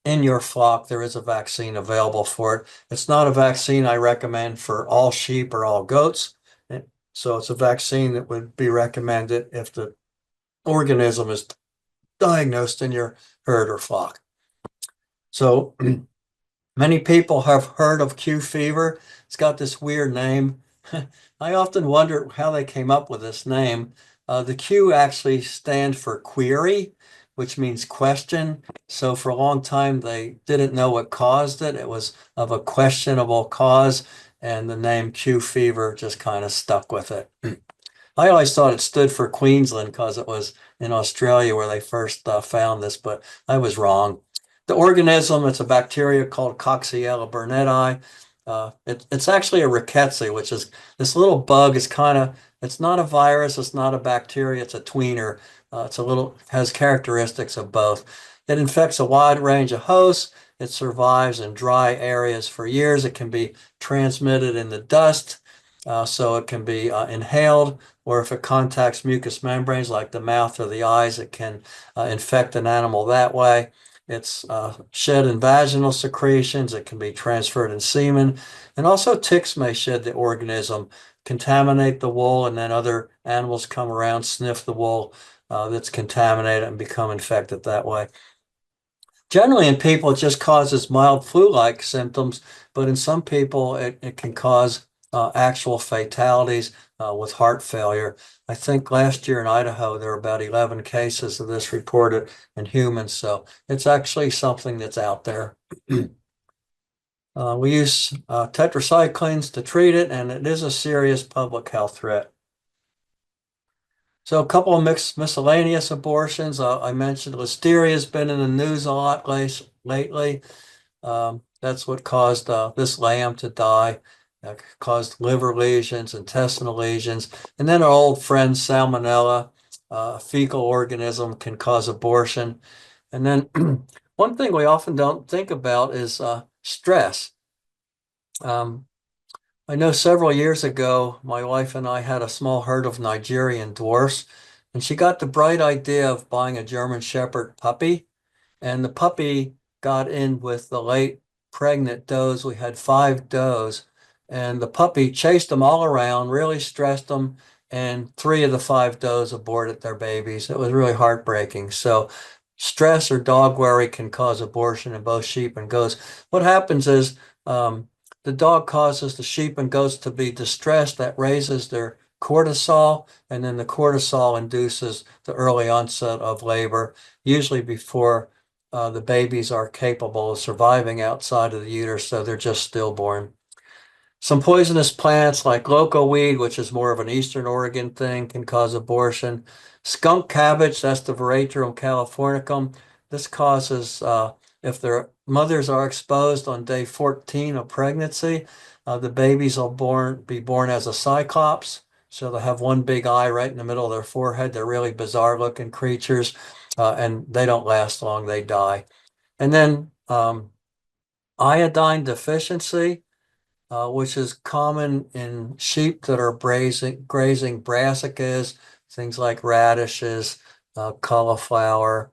in your flock, there is a vaccine available for it. It's not a vaccine I recommend for all sheep or all goats. So it's a vaccine that would be recommended if the organism is diagnosed in your herd or flock. So many people have heard of Q fever. It's got this weird name. I often wonder how they came up with this name. The Q actually stands for query, which means question. So for a long time, they didn't know what caused it. It was of a questionable cause. and the name Q fever just kind of stuck with it. I always thought it stood for Queensland because it was in Australia where they first found this, but I was wrong. The organism, it's a bacteria called Coxiella burnetii. It's actually a rickettsia, which is this little bug is kind of, it's not a virus, it's not a bacteria, it's a tweener. Has characteristics of both. It infects a wide range of hosts. It survives in dry areas for years. It can be transmitted in the dust, so it can be inhaled, or if it contacts mucous membranes like the mouth or the eyes, it can infect an animal that way. It's shed in vaginal secretions. It can be transferred in semen. And also ticks may shed the organism, contaminate the wool, and then other animals come around, sniff the wool that's contaminated and become infected that way. Generally in people, it just causes mild flu-like symptoms, but in some people, it can cause actual fatalities with heart failure. I think last year in Idaho, there were about 11 cases of this reported in humans, so it's actually something that's out there. We use tetracyclines to treat it, and it is a serious public health threat. So a couple of miscellaneous abortions. I mentioned listeria has been in the news a lot lately. That's what caused this lamb to die. Caused liver lesions, intestinal lesions, and then our old friend salmonella, fecal organism, can cause abortion. And then one thing we often don't think about is stress. I know several years ago, my wife and I had a small herd of Nigerian dwarfs, and she got the bright idea of buying a German Shepherd puppy. And the puppy got in with the late pregnant does. We had 5 does, and the puppy chased them all around, really stressed them, and 3 of the 5 does aborted their babies. It was really heartbreaking. So stress or dog worry can cause abortion in both sheep and goats. What happens is the dog causes the sheep and goats to be distressed. That raises their cortisol, and then the cortisol induces the early onset of labor, usually before the babies are capable of surviving outside of the uterus, so they're just stillborn. Some poisonous plants like loco weed, which is more of an Eastern Oregon thing, can cause abortion. Skunk cabbage, that's the Veratrum californicum. This causes, if their mothers are exposed on day 14 of pregnancy, the babies will be born as a cyclops. So they'll have one big eye right in the middle of their forehead. They're really bizarre looking creatures, and they don't last long, they die. And then iodine deficiency, which is common in sheep that are grazing brassicas, things like radishes, cauliflower.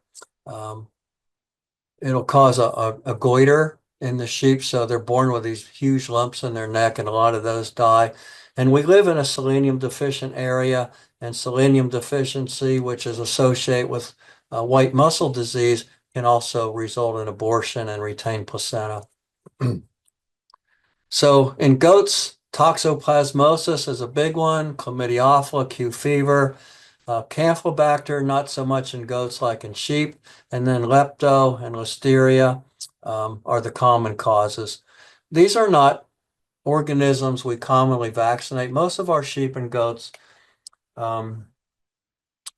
It'll cause a goiter in the sheep, so they're born with these huge lumps in their neck, and a lot of those die. And we live in a selenium deficient area, and selenium deficiency, which is associated with white muscle disease, can also result in abortion and retained placenta. So in goats, toxoplasmosis is a big one, chlamydiophila, Q fever, Campylobacter, not so much in goats like in sheep, and then lepto and listeria are the common causes. These are not organisms we commonly vaccinate. Most of our sheep and goats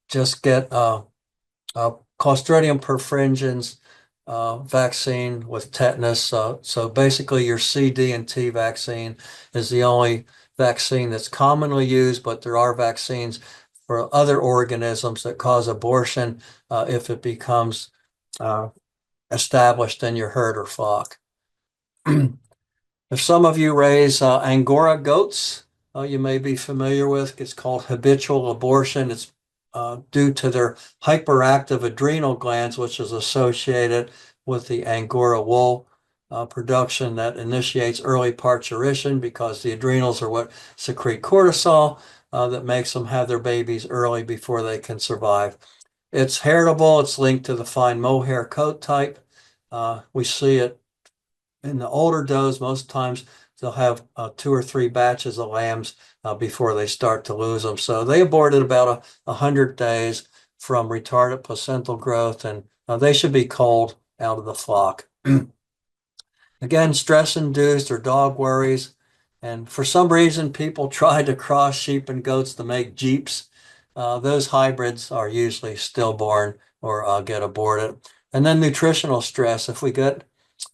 just get Clostridium perfringens vaccine with tetanus. So basically your C, D, and T vaccine is the only vaccine that's commonly used, but there are vaccines for other organisms that cause abortion if it becomes established in your herd or flock. If some of you raise Angora goats, you may be familiar with, it's called habitual abortion. It's due to their hyperactive adrenal glands, which is associated with the Angora wool production that initiates early parturition, because the adrenals are what secrete cortisol that makes them have their babies early before they can survive. It's heritable. It's linked to the fine mohair coat type. We see it in the older does. Most times they'll have 2 or 3 batches of lambs before they start to lose them. So they aborted about 100 days from retarded placental growth, and they should be culled out of the flock. Again, stress-induced or dog worries. And for some reason, people try to cross sheep and goats to make Jeeps. Those hybrids are usually stillborn or get aborted. And then nutritional stress. If we get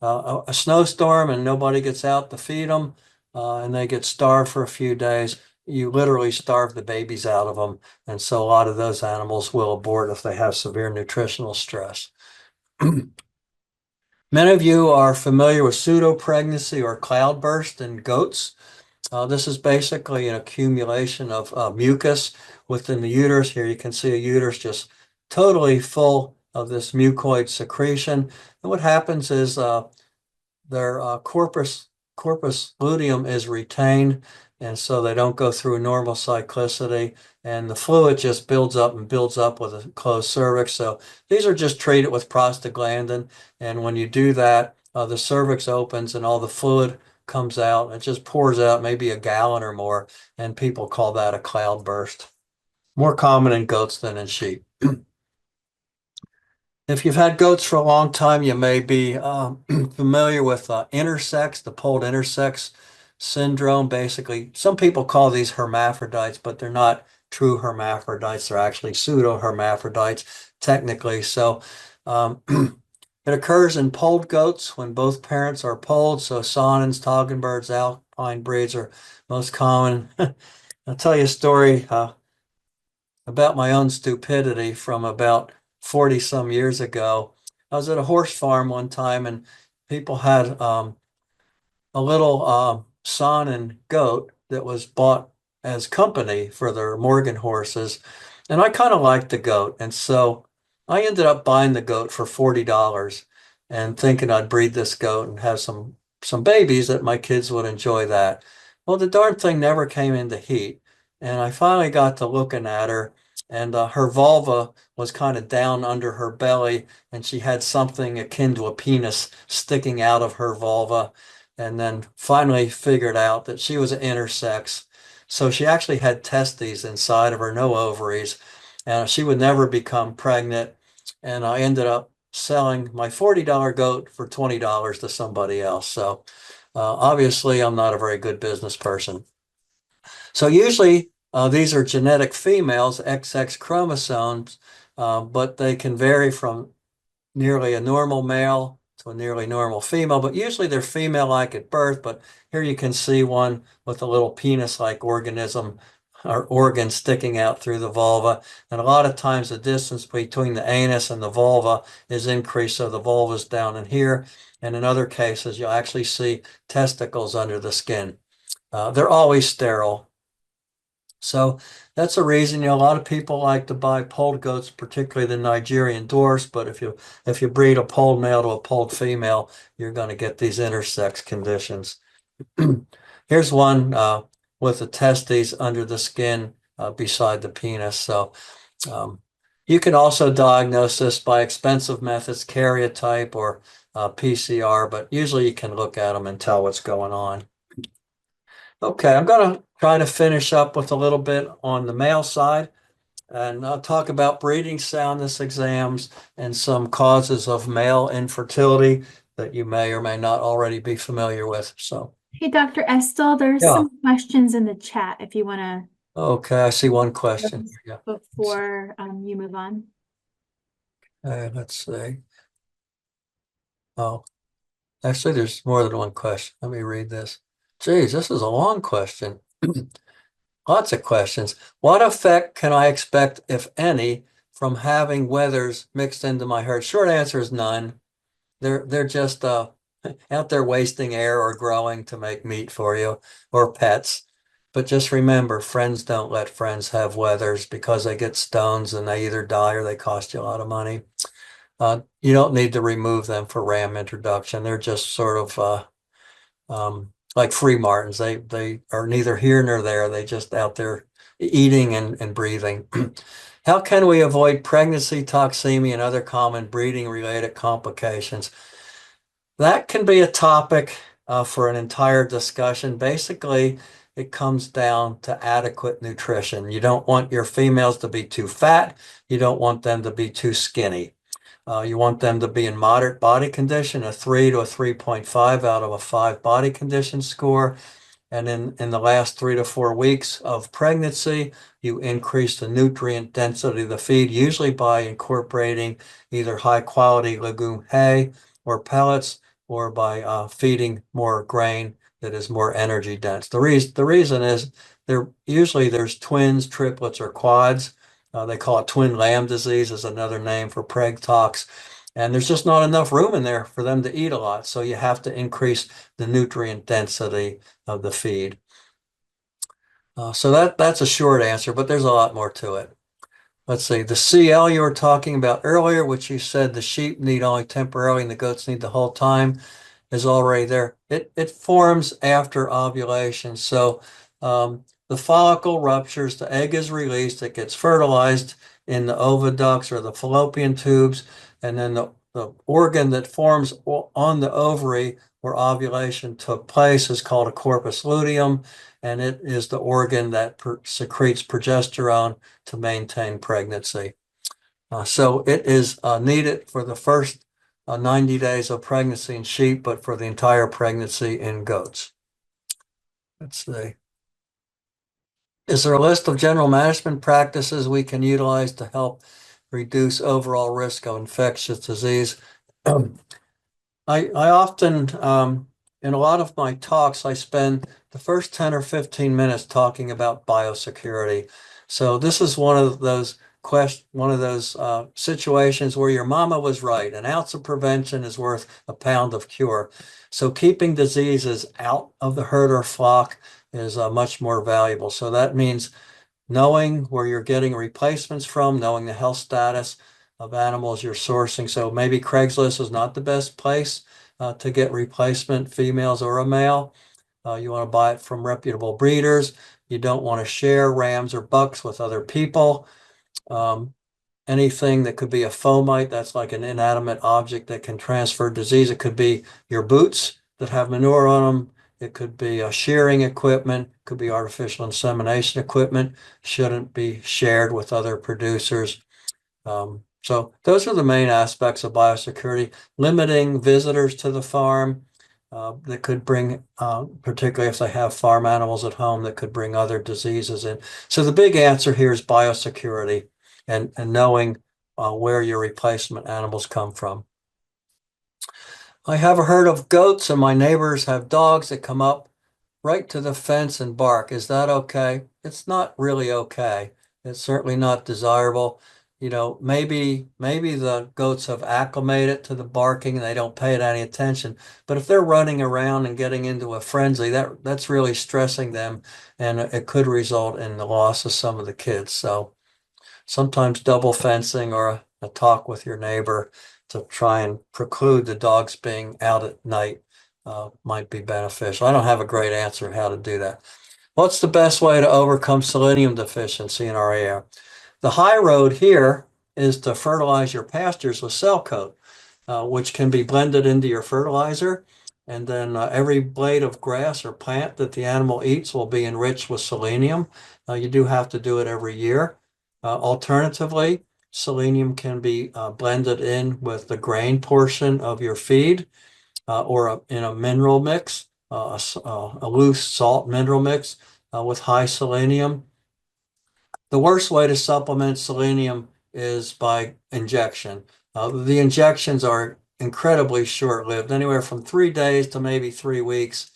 a snowstorm and nobody gets out to feed them and they get starved for a few days, you literally starve the babies out of them. And so a lot of those animals will abort if they have severe nutritional stress. Many of you are familiar with pseudopregnancy or cloudburst in goats. This is basically an accumulation of mucus within the uterus. Here you can see a uterus just totally full of this mucoid secretion. And what happens is their corpus luteum is retained, and so they don't go through normal cyclicity, and the fluid just builds up and builds up with a closed cervix. So these are just treated with prostaglandin, and when you do that, the cervix opens and all the fluid comes out. It just pours out maybe a gallon or more, and people call that a cloudburst. More common in goats than in sheep. If you've had goats for a long time, you may be familiar with intersex, the polled intersex syndrome. Basically, some people call these hermaphrodites, but they're not true hermaphrodites. They're actually pseudo-hermaphrodites, technically. So it occurs in polled goats when both parents are polled. So Sonnens, Toggenburgs, Alpine breeds are most common. I'll tell you a story about my own stupidity from about 40 some years ago. I was at a horse farm one time and people had a little Saanen goat that was bought as company for their Morgan horses. And I kind of liked the goat. And so I ended up buying the goat for $40 and thinking I'd breed this goat and have some babies that my kids would enjoy that. Well, the darn thing never came into heat. And I finally got to looking at her, and her vulva was kind of down under her belly, and she had something akin to a penis sticking out of her vulva. And then finally figured out that she was an intersex. So she actually had testes inside of her, no ovaries, and she would never become pregnant. And I ended up selling my $40 goat for $20 to somebody else. So obviously, I'm not a very good business person. So usually these are genetic females, XX chromosomes, but they can vary from nearly a normal male to a nearly normal female, but usually they're female-like at birth. But here you can see one with a little penis-like organism or organ sticking out through the vulva. And a lot of times the distance between the anus and the vulva is increased, so the vulva is down in here. And in other cases, you'll actually see testicles under the skin. They're always sterile. So that's a reason, a lot of people like to buy polled goats, particularly the Nigerian dwarfs. But if you breed a polled male to a polled female, you're going to get these intersex conditions. Here's one with the testes under the skin beside the penis. So you can also diagnose this by expensive methods, karyotype or PCR, but usually you can look at them and tell what's going on. Okay, I'm going to try to finish up with a little bit on the male side, and I'll talk about breeding soundness exams and some causes of male infertility that you may or may not already be familiar with. So, Hey, Dr. Estill, there's Yeah. some questions in the chat if you want to okay, I see one question. Yeah. before you move on. Let's see. Oh, actually, there's more than one question. Let me read this. Geez, this is a long question. Lots of questions. What effect can I expect, if any, from having wethers mixed into my herd? Short answer is none. They're just out there wasting air or growing to make meat for you or pets. But just remember, friends don't let friends have wethers because they get stones and they either die or they cost you a lot of money. You don't need to remove them for ram introduction. They're just sort of like free martins. They are neither here nor there. They just out there eating and breathing. How can we avoid pregnancy, toxemia, and other common breeding related complications? That can be a topic for an entire discussion. Basically, it comes down to adequate nutrition. You don't want your females to be too fat. You don't want them to be too skinny. You want them to be in moderate body condition, a 3 to a 3.5 out of a 5 body condition score. And in the last 3 to 4 weeks of pregnancy, you increase the nutrient density of the feed, usually by incorporating either high quality legume hay or pellets, or by feeding more grain that is more energy dense. The reason is there's twins, triplets, or quads. They call it twin lamb disease is another name for preg tox. And there's just not enough room in there for them to eat a lot. So you have to increase the nutrient density of the feed. So that's a short answer, but there's a lot more to it. Let's see, the CL you were talking about earlier, which you said the sheep need only temporarily and the goats need the whole time, is already there. It forms after ovulation. So the follicle ruptures, the egg is released, it gets fertilized in the oviducts or the fallopian tubes, and then the organ that forms on the ovary where ovulation took place is called a corpus luteum, and it is the organ that secretes progesterone to maintain pregnancy. So it is needed for the first 90 days of pregnancy in sheep, but for the entire pregnancy in goats. Let's see. Is there a list of general management practices we can utilize to help reduce overall risk of infectious disease? I often, in a lot of my talks, I spend the first 10 or 15 minutes talking about biosecurity. So this is one of those situations where your mama was right. An ounce of prevention is worth a pound of cure. So keeping diseases out of the herd or flock is much more valuable. So that means knowing where you're getting replacements from, knowing the health status of animals you're sourcing. So maybe Craigslist is not the best place to get replacement females or a male. You want to buy it from reputable breeders. You don't want to share rams or bucks with other people. Anything that could be a fomite, that's like an inanimate object that can transfer disease. It could be your boots that have manure on them. It could be shearing equipment, could be artificial insemination equipment, shouldn't be shared with other producers. So those are the main aspects of biosecurity, limiting visitors to the farm that could bring, particularly if they have farm animals at home, that could bring other diseases in. So the big answer here is biosecurity and knowing where your replacement animals come from. I have a herd of goats and my neighbors have dogs that come up right to the fence and bark. Is that okay? It's not really okay. It's certainly not desirable. You know, maybe the goats have acclimated to the barking and they don't pay it any attention. But if they're running around and getting into a frenzy, that's really stressing them, and it could result in the loss of some of the kids. So sometimes double fencing or a talk with your neighbor to try and preclude the dogs being out at night might be beneficial. I don't have a great answer how to do that. What's the best way to overcome selenium deficiency in our area? The high road here is to fertilize your pastures with cell coat, which can be blended into your fertilizer. And then every blade of grass or plant that the animal eats will be enriched with selenium. You do have to do it every year. Alternatively, selenium can be blended in with the grain portion of your feed or in a mineral mix, a loose salt mineral mix with high selenium. The worst way to supplement selenium is by injection. The injections are incredibly short-lived, anywhere from 3 days to maybe 3 weeks.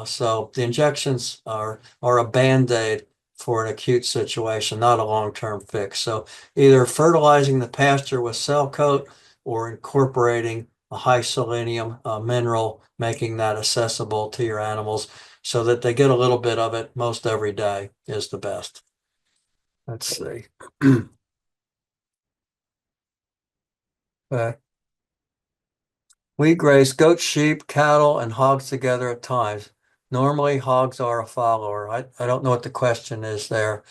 So the injections are a Band-Aid for an acute situation, not a long-term fix. So either fertilizing the pasture with cell coat or incorporating a high selenium mineral, making that accessible to your animals so that they get a little bit of it most every day is the best. Let's see. We graze goats, sheep, cattle, and hogs together at times. Normally, hogs are a follower. I don't know what the question is there.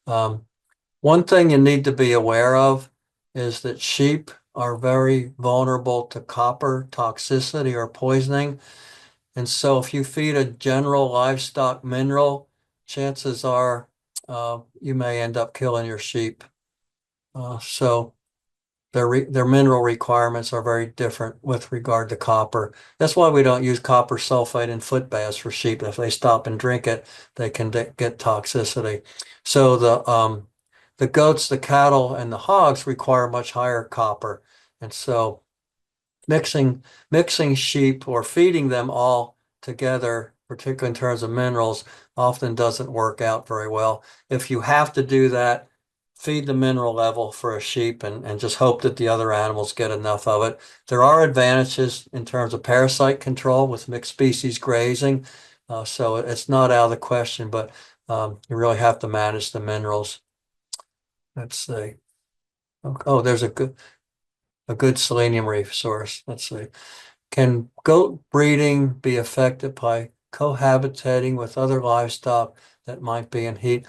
One thing you need to be aware of is that sheep are very vulnerable to copper toxicity or poisoning. And so if you feed a general livestock mineral, chances are you may end up killing your sheep. So their mineral requirements are very different with regard to copper. That's why we don't use copper sulfate in foot baths for sheep. If they stop and drink it, they can get toxicity. So the goats, the cattle, and the hogs require much higher copper. And so mixing sheep or feeding them all together, particularly in terms of minerals, often doesn't work out very well. If you have to do that, feed the mineral level for a sheep and just hope that the other animals get enough of it. There are advantages in terms of parasite control with mixed species grazing. So it's not out of the question, but you really have to manage the minerals. Let's see. Oh, there's a good selenium resource. Let's see. Can goat breeding be affected by cohabitating with other livestock that might be in heat?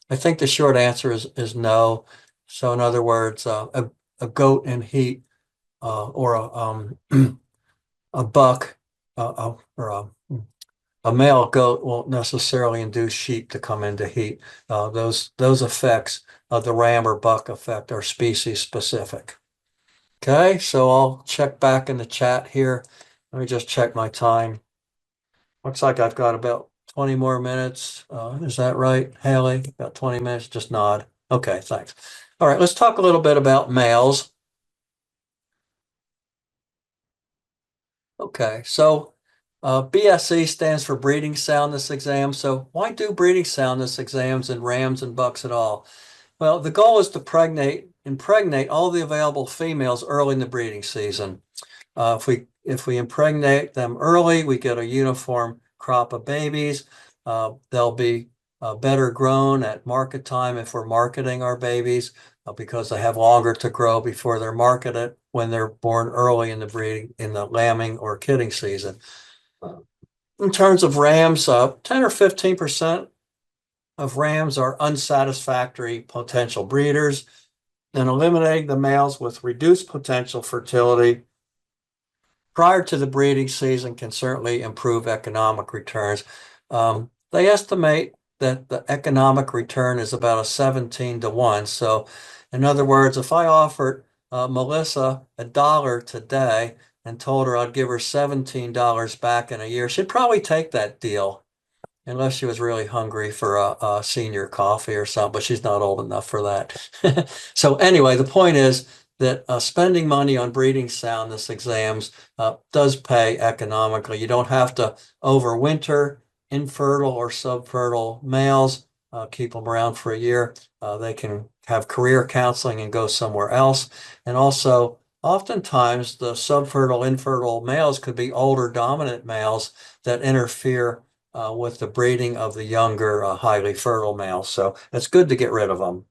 I think the short answer is no. So in other words, a goat in heat or a buck or a male goat won't necessarily induce sheep to come into heat. Those effects of the ram or buck effect are species specific. Okay, so I'll check back in the chat here. Let me just check my time. Looks like I've got about 20 more minutes. Is that right, Haley? About 20 minutes, just nod. Okay, thanks. All right, let's talk a little bit about males. Okay, so BSE stands for breeding soundness exam. So why do breeding soundness exams in rams and bucks at all? Well, the goal is to impregnate all the available females early in the breeding season. If we impregnate them early, we get a uniform crop of babies. They'll be better grown at market time if we're marketing our babies because they have longer to grow before they're marketed when they're born early in the lambing or kidding season. In terms of rams, 10 or 15% of rams are unsatisfactory potential breeders, and eliminating the males with reduced potential fertility prior to the breeding season can certainly improve economic returns. They estimate that the economic return is about a 17-to-1. So in other words, if I offered Melissa $1 today and told her I'd give her $17 back in a year, she'd probably take that deal. Unless she was really hungry for a senior coffee or something, but she's not old enough for that. So anyway, the point is that spending money on breeding soundness exams does pay economically. You don't have to overwinter infertile or subfertile males, keep them around for a year. They can have career counseling and go somewhere else. And also, oftentimes, the subfertile, infertile males could be older dominant males that interfere with the breeding of the younger, highly fertile males. So it's good to get rid of them.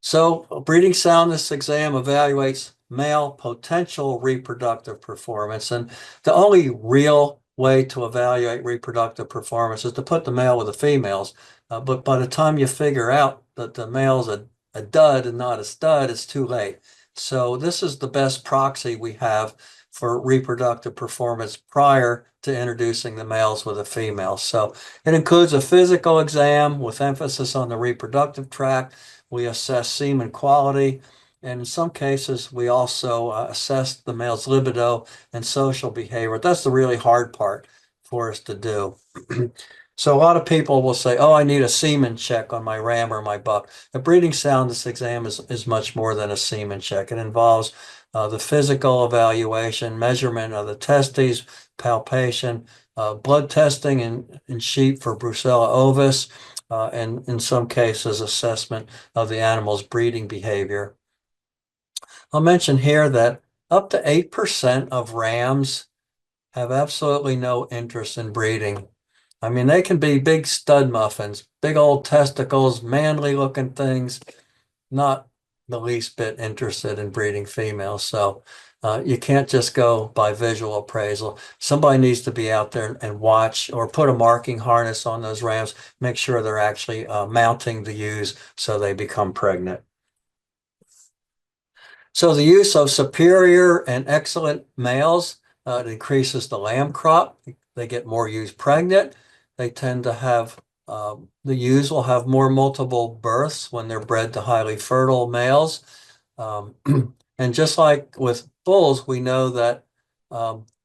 So a breeding soundness exam evaluates male potential reproductive performance. And the only real way to evaluate reproductive performance is to put the male with the females. But by the time you figure out that the male's a dud and not a stud, it's too late. So this is the best proxy we have for reproductive performance prior to introducing the males with the females. So it includes a physical exam with emphasis on the reproductive tract. We assess semen quality, and in some cases, we also assess the male's libido and social behavior. That's the really hard part for us to do. So a lot of people will say, oh, I need a semen check on my ram or my buck. A breeding soundness exam is much more than a semen check. It involves the physical evaluation, measurement of the testes, palpation, blood testing in sheep for Brucella ovis, and in some cases, assessment of the animal's breeding behavior. I'll mention here that up to 8% of rams have absolutely no interest in breeding. I mean, they can be big stud muffins, big old testicles, manly looking things, not the least bit interested in breeding females. So you can't just go by visual appraisal. Somebody needs to be out there and watch or put a marking harness on those rams, make sure they're actually mounting the ewes so they become pregnant. So the use of superior and excellent males it increases the lamb crop. They get more ewes pregnant. They tend to have, the ewes will have more multiple births when they're bred to highly fertile males. And just like with bulls, we know that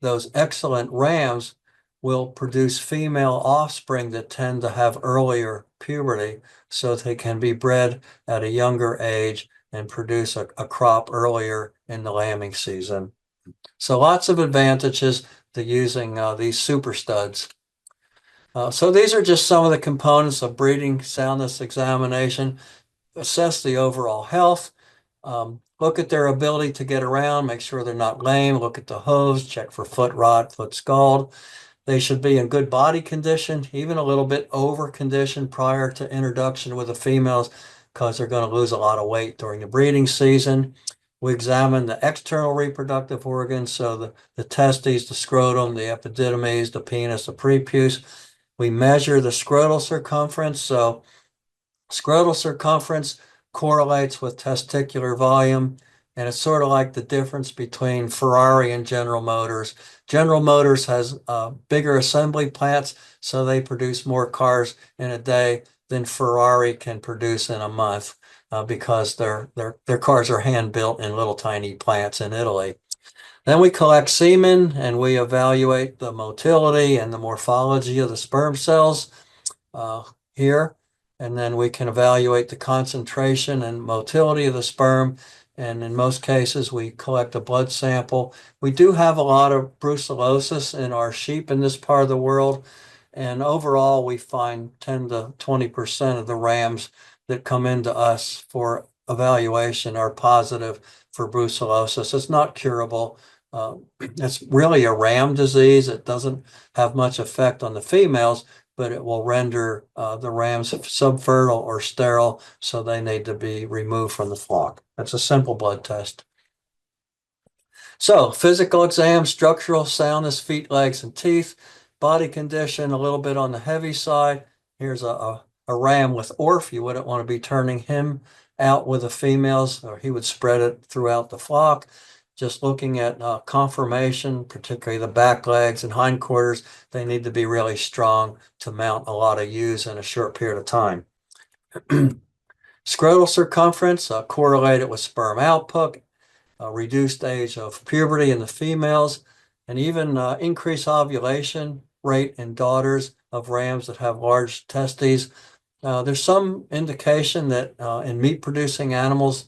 those excellent rams will produce female offspring that tend to have earlier puberty, so they can be bred at a younger age and produce a crop earlier in the lambing season. So lots of advantages to using these super studs. So these are just some of the components of breeding soundness examination. Assess the overall health, look at their ability to get around, make sure they're not lame, look at the hooves, check for foot rot, foot scald. They should be in good body condition, even a little bit over condition prior to introduction with the females, because they're going to lose a lot of weight during the breeding season. We examine the external reproductive organs, so the testes, the scrotum, the epididymis, the penis, the prepuce. We measure the scrotal circumference, so scrotal circumference correlates with testicular volume, and it's sort of like the difference between Ferrari and General Motors. General Motors has bigger assembly plants, so they produce more cars in a day than Ferrari can produce in a month because their cars are hand built in little tiny plants in Italy. Then we collect semen and we evaluate the motility and the morphology of the sperm cells here. And then we can evaluate the concentration and motility of the sperm. And in most cases, we collect a blood sample. We do have a lot of brucellosis in our sheep in this part of the world. And overall, we find 10 to 20% of the rams that come into us for evaluation are positive for brucellosis. It's not curable. It's really a ram disease. It doesn't have much effect on the females, but it will render the rams subfertile or sterile, so they need to be removed from the flock. That's a simple blood test. So physical exam, structural soundness, feet, legs, and teeth, body condition, a little bit on the heavy side. Here's a ram with ORF. You wouldn't want to be turning him out with the females, or he would spread it throughout the flock. Just looking at conformation, particularly the back legs and hindquarters, they need to be really strong to mount a lot of ewes in a short period of time. Scrotal circumference correlated with sperm output, reduced age of puberty in the females, and even increased ovulation rate in daughters of rams that have large testes. There's some indication that in meat-producing animals,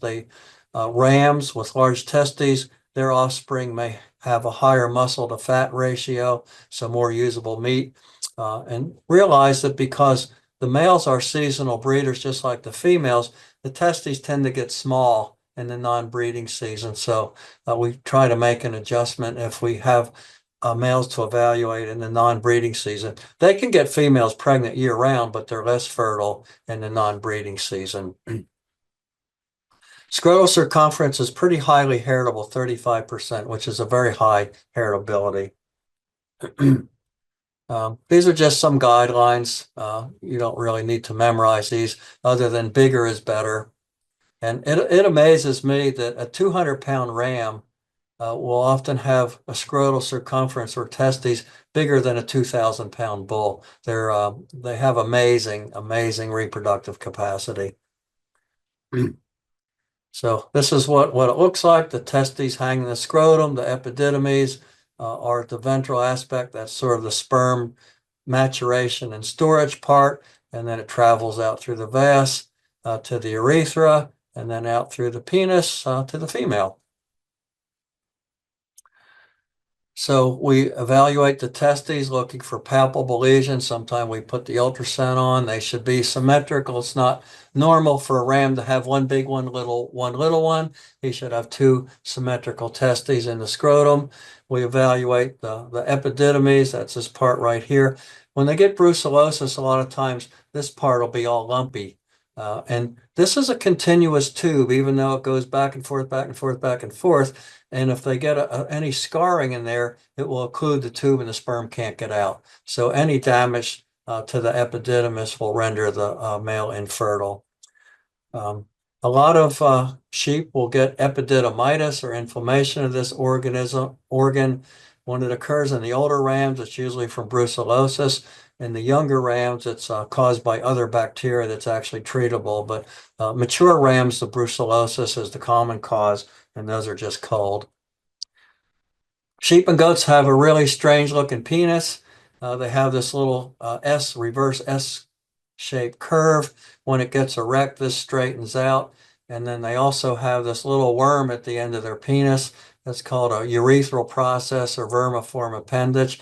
rams with large testes, their offspring may have a higher muscle to fat ratio, so more usable meat. And realize that because the males are seasonal breeders, just like the females, the testes tend to get small in the non-breeding season. So we try to make an adjustment if we have males to evaluate in the non-breeding season. They can get females pregnant year-round, but they're less fertile in the non-breeding season. Scrotal circumference is pretty highly heritable, 35%, which is a very high heritability. These are just some guidelines. You don't really need to memorize these, other than bigger is better. And it amazes me that a 200-pound ram will often have a scrotal circumference or testes bigger than a 2,000-pound bull. They have amazing reproductive capacity. So this is what it looks like. The testes hang in the scrotum, the epididymis are at the ventral aspect. That's sort of the sperm maturation and storage part. And then it travels out through the vas to the urethra, and then out through the penis to the female. So we evaluate the testes looking for palpable lesions. Sometimes we put the ultrasound on. They should be symmetrical. It's not normal for a ram to have one big one, little one. He should have two symmetrical testes in the scrotum. We evaluate the epididymis. That's this part right here. When they get brucellosis, a lot of times this part will be all lumpy. And this is a continuous tube, even though it goes back and forth, back and forth, back and forth. And if they get any scarring in there, it will occlude the tube and the sperm can't get out. So any damage to the epididymis will render the male infertile. A lot of sheep will get epididymitis or inflammation of this organ When it occurs in the older rams, it's usually from brucellosis. In the younger rams, it's caused by other bacteria that's actually treatable. But mature rams, the brucellosis is the common cause, and those are just cold. Sheep and goats have a really strange looking penis. They have this little reverse S-shaped curve. When it gets erect, this straightens out. And then they also have this little worm at the end of their penis. That's called a urethral process or vermiform appendage.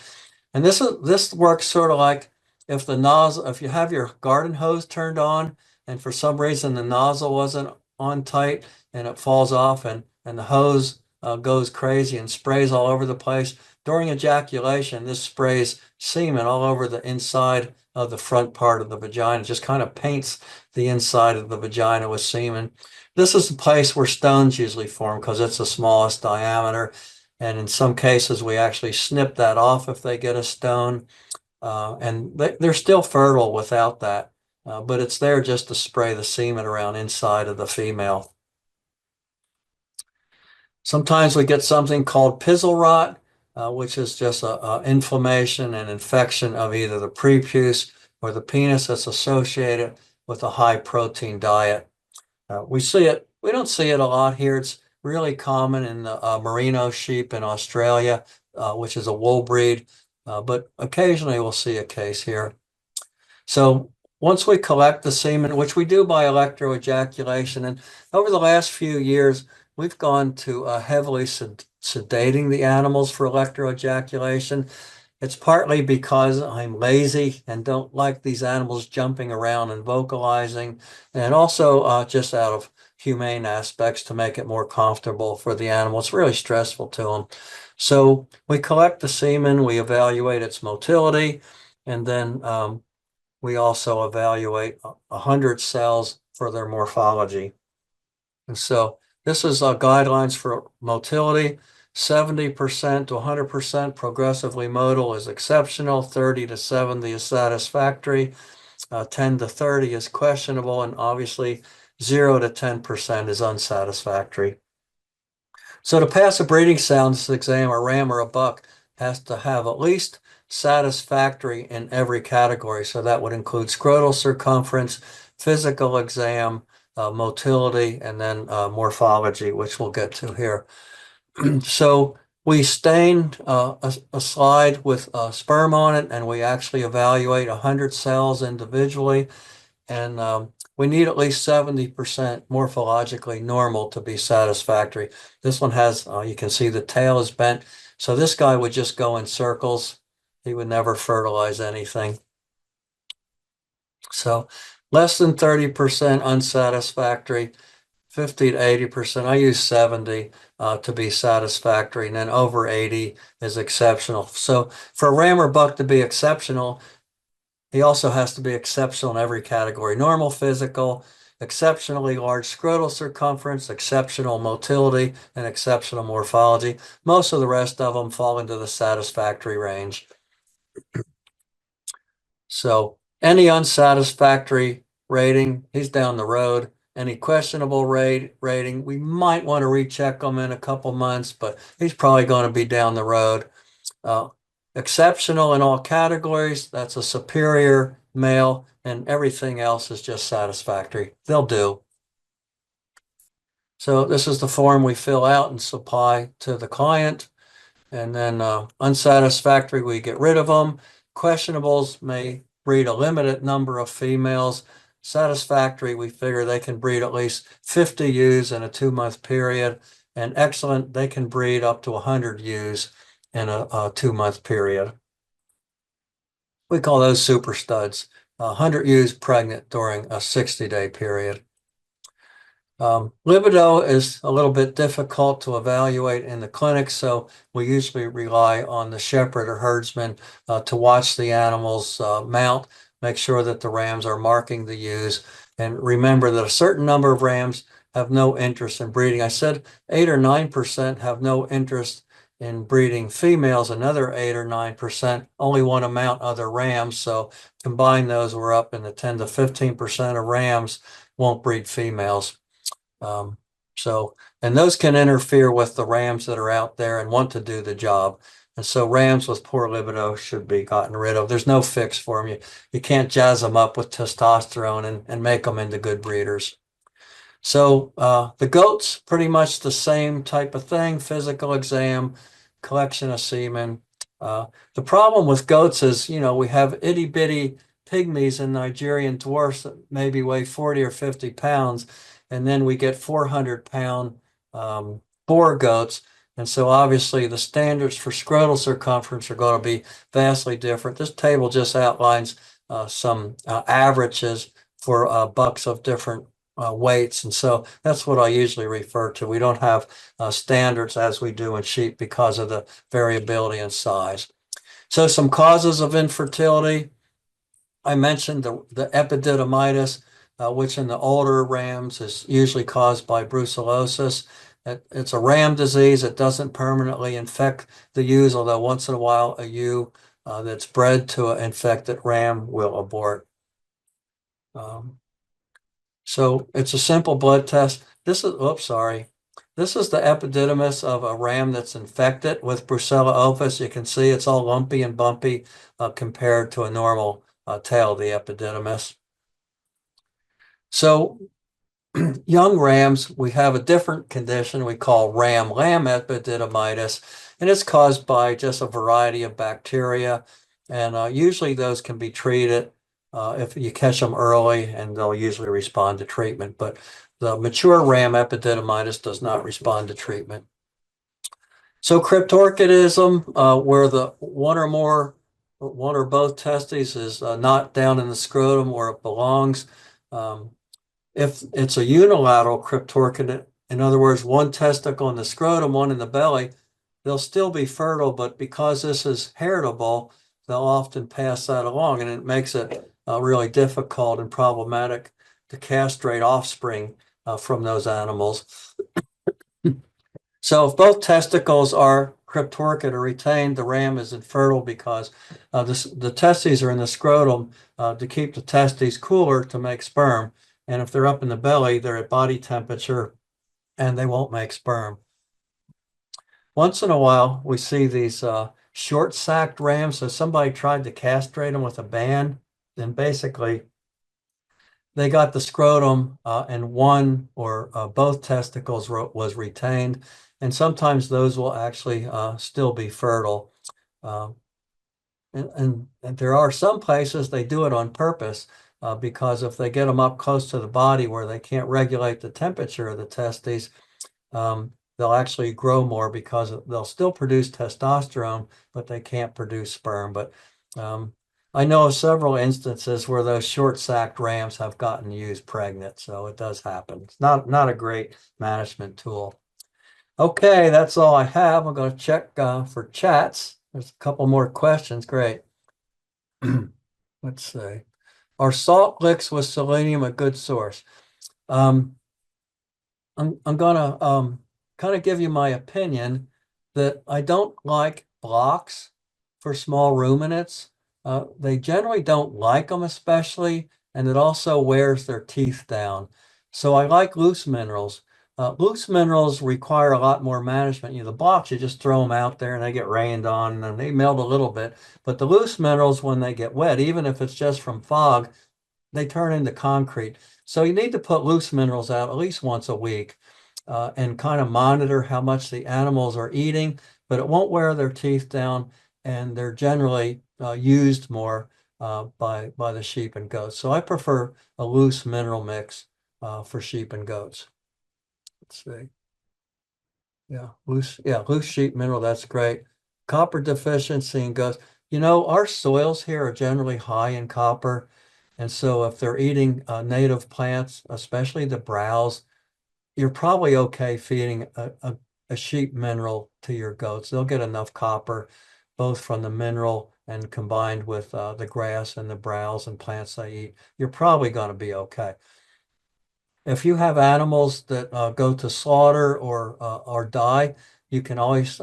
And this works sort of like if the nozzle, if you have your garden hose turned on and for some reason the nozzle wasn't on tight and it falls off and the hose goes crazy and sprays all over the place. During ejaculation, this sprays semen all over the inside of the front part of the vagina. It just kind of paints the inside of the vagina with semen. This is the place where stones usually form because it's the smallest diameter. And in some cases, we actually snip that off if they get a stone. And they're still fertile without that. But it's there just to spray the semen around inside of the female. Sometimes we get something called pizzle rot, which is just a inflammation and infection of either the prepuce or the penis that's associated with a high protein diet. We don't see it a lot here. It's really common in the merino sheep in Australia, which is a wool breed, but occasionally we'll see a case here. So once we collect the semen, which we do by electroejaculation, and over the last few years, we've gone to heavily sedating the animals for electroejaculation. It's partly because I'm lazy and don't like these animals jumping around and vocalizing, and also just out of humane aspects to make it more comfortable for the animal. It's really stressful to them. So we collect the semen, we evaluate its motility, and then we also evaluate 100 cells for their morphology. And so this is guidelines for motility. 70% to 100% progressively motile is exceptional, 30 to 70 is satisfactory, 10 to 30 is questionable, and obviously 0 to 10% is unsatisfactory. So to pass a breeding soundness exam, a ram or a buck has to have at least satisfactory in every category. So that would include scrotal circumference, physical exam, motility, and then morphology, which we'll get to here. So we stained a slide with sperm on it, and we actually evaluate 100 cells individually. And we need at least 70% morphologically normal to be satisfactory. This one has, you can see the tail is bent. So this guy would just go in circles. He would never fertilize anything. So less than 30% unsatisfactory, 50 to 80%. I use 70 to be satisfactory, and then over 80 is exceptional. So for a ram or buck to be exceptional, he also has to be exceptional in every category. Normal physical, exceptionally large scrotal circumference, exceptional motility, and exceptional morphology. Most of the rest of them fall into the satisfactory range. So any unsatisfactory rating, he's down the road. Any questionable rating, we might want to recheck him in a couple months, but he's probably going to be down the road. Exceptional in all categories, that's a superior male, and everything else is just satisfactory. They'll do. So this is the form we fill out and supply to the client. And then unsatisfactory, we get rid of them. Questionables may breed a limited number of females. Satisfactory, we figure they can breed at least 50 ewes in a 2-month period. And excellent, they can breed up to 100 ewes in a 2-month period. We call those super studs. 100 ewes pregnant during a 60-day period. Libido is a little bit difficult to evaluate in the clinic, so we usually rely on the shepherd or herdsman to watch the animals mount, make sure that the rams are marking the ewes, and remember that a certain number of rams have no interest in breeding. I said 8 or 9% have no interest in breeding females. Another 8 or 9% only want to mount other rams, so combine those, we're up in the 10 to 15% of rams won't breed females. And those can interfere with the rams that are out there and want to do the job. And so rams with poor libido should be gotten rid of. There's no fix for them. You can't jazz them up with testosterone and make them into good breeders. So the goats, pretty much the same type of thing, physical exam, collection of semen. The problem with goats is, we have itty bitty pygmies and Nigerian dwarfs that maybe weigh 40 or 50 pounds, and then we get 400-pound boar goats. And so obviously the standards for scrotal circumference are going to be vastly different. This table just outlines some averages for bucks of different weights. And so that's what I usually refer to. We don't have standards as we do in sheep because of the variability in size. So some causes of infertility. I mentioned the epididymitis, which in the older rams is usually caused by brucellosis. It's a ram disease. It doesn't permanently infect the ewes, although once in a while a ewe that's bred to an infected ram will abort. So it's a simple blood test. This is, This is the epididymis of a ram that's infected with Brucella ovis. You can see it's all lumpy and bumpy compared to a normal tail, the epididymis. So young rams, we have a different condition we call ram-lamb epididymitis, and it's caused by just a variety of bacteria. And usually those can be treated if you catch them early, and they'll usually respond to treatment. But the mature ram epididymitis does not respond to treatment. So cryptorchidism, where the one or both testes is not down in the scrotum where it belongs. If it's a unilateral cryptorchid, in other words, one testicle in the scrotum, one in the belly, they'll still be fertile, but because this is heritable, they'll often pass that along, and it makes it really difficult and problematic to castrate offspring from those animals. So if both testicles are cryptorchid or retained, the ram is infertile because the testes are in the scrotum to keep the testes cooler to make sperm. And if they're up in the belly, they're at body temperature and they won't make sperm. Once in a while, we see these short-sacked rams. So somebody tried to castrate them with a band, and basically they got the scrotum and one or both testicles was retained. And sometimes those will actually still be fertile. And there are some places they do it on purpose because if they get them up close to the body where they can't regulate the temperature of the testes, they'll actually grow more because they'll still produce testosterone, but they can't produce sperm. But I know of several instances where those short-sacked rams have gotten ewes pregnant, so it does happen. It's not a great management tool. Okay, that's all I have. I'm going to check for chats. There's a couple more questions. Great. Let's see. Are salt licks with selenium a good source? I'm going to kind of give you my opinion that I don't like blocks for small ruminants. They generally don't like them especially, and it also wears their teeth down. So I like loose minerals. Loose minerals require a lot more management. The blocks, you just throw them out there and they get rained on and they melt a little bit. But the loose minerals, when they get wet, even if it's just from fog, they turn into concrete. So you need to put loose minerals out at least once a week and kind of monitor how much the animals are eating, but it won't wear their teeth down, and they're generally used more by the sheep and goats. So I prefer a loose mineral mix for sheep and goats. Let's see. Loose sheep mineral, that's great. Copper deficiency in goats. Our soils here are generally high in copper. And so if they're eating native plants, especially the browse, you're probably okay feeding a sheep mineral to your goats. They'll get enough copper, both from the mineral and combined with the grass and the browse and plants they eat. You're probably going to be okay. If you have animals that go to slaughter or die, you can always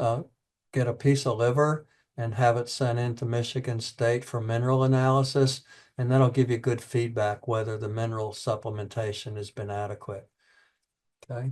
get a piece of liver and have it sent into Michigan State for mineral analysis, and that'll give you good feedback whether the mineral supplementation has been adequate. Okay.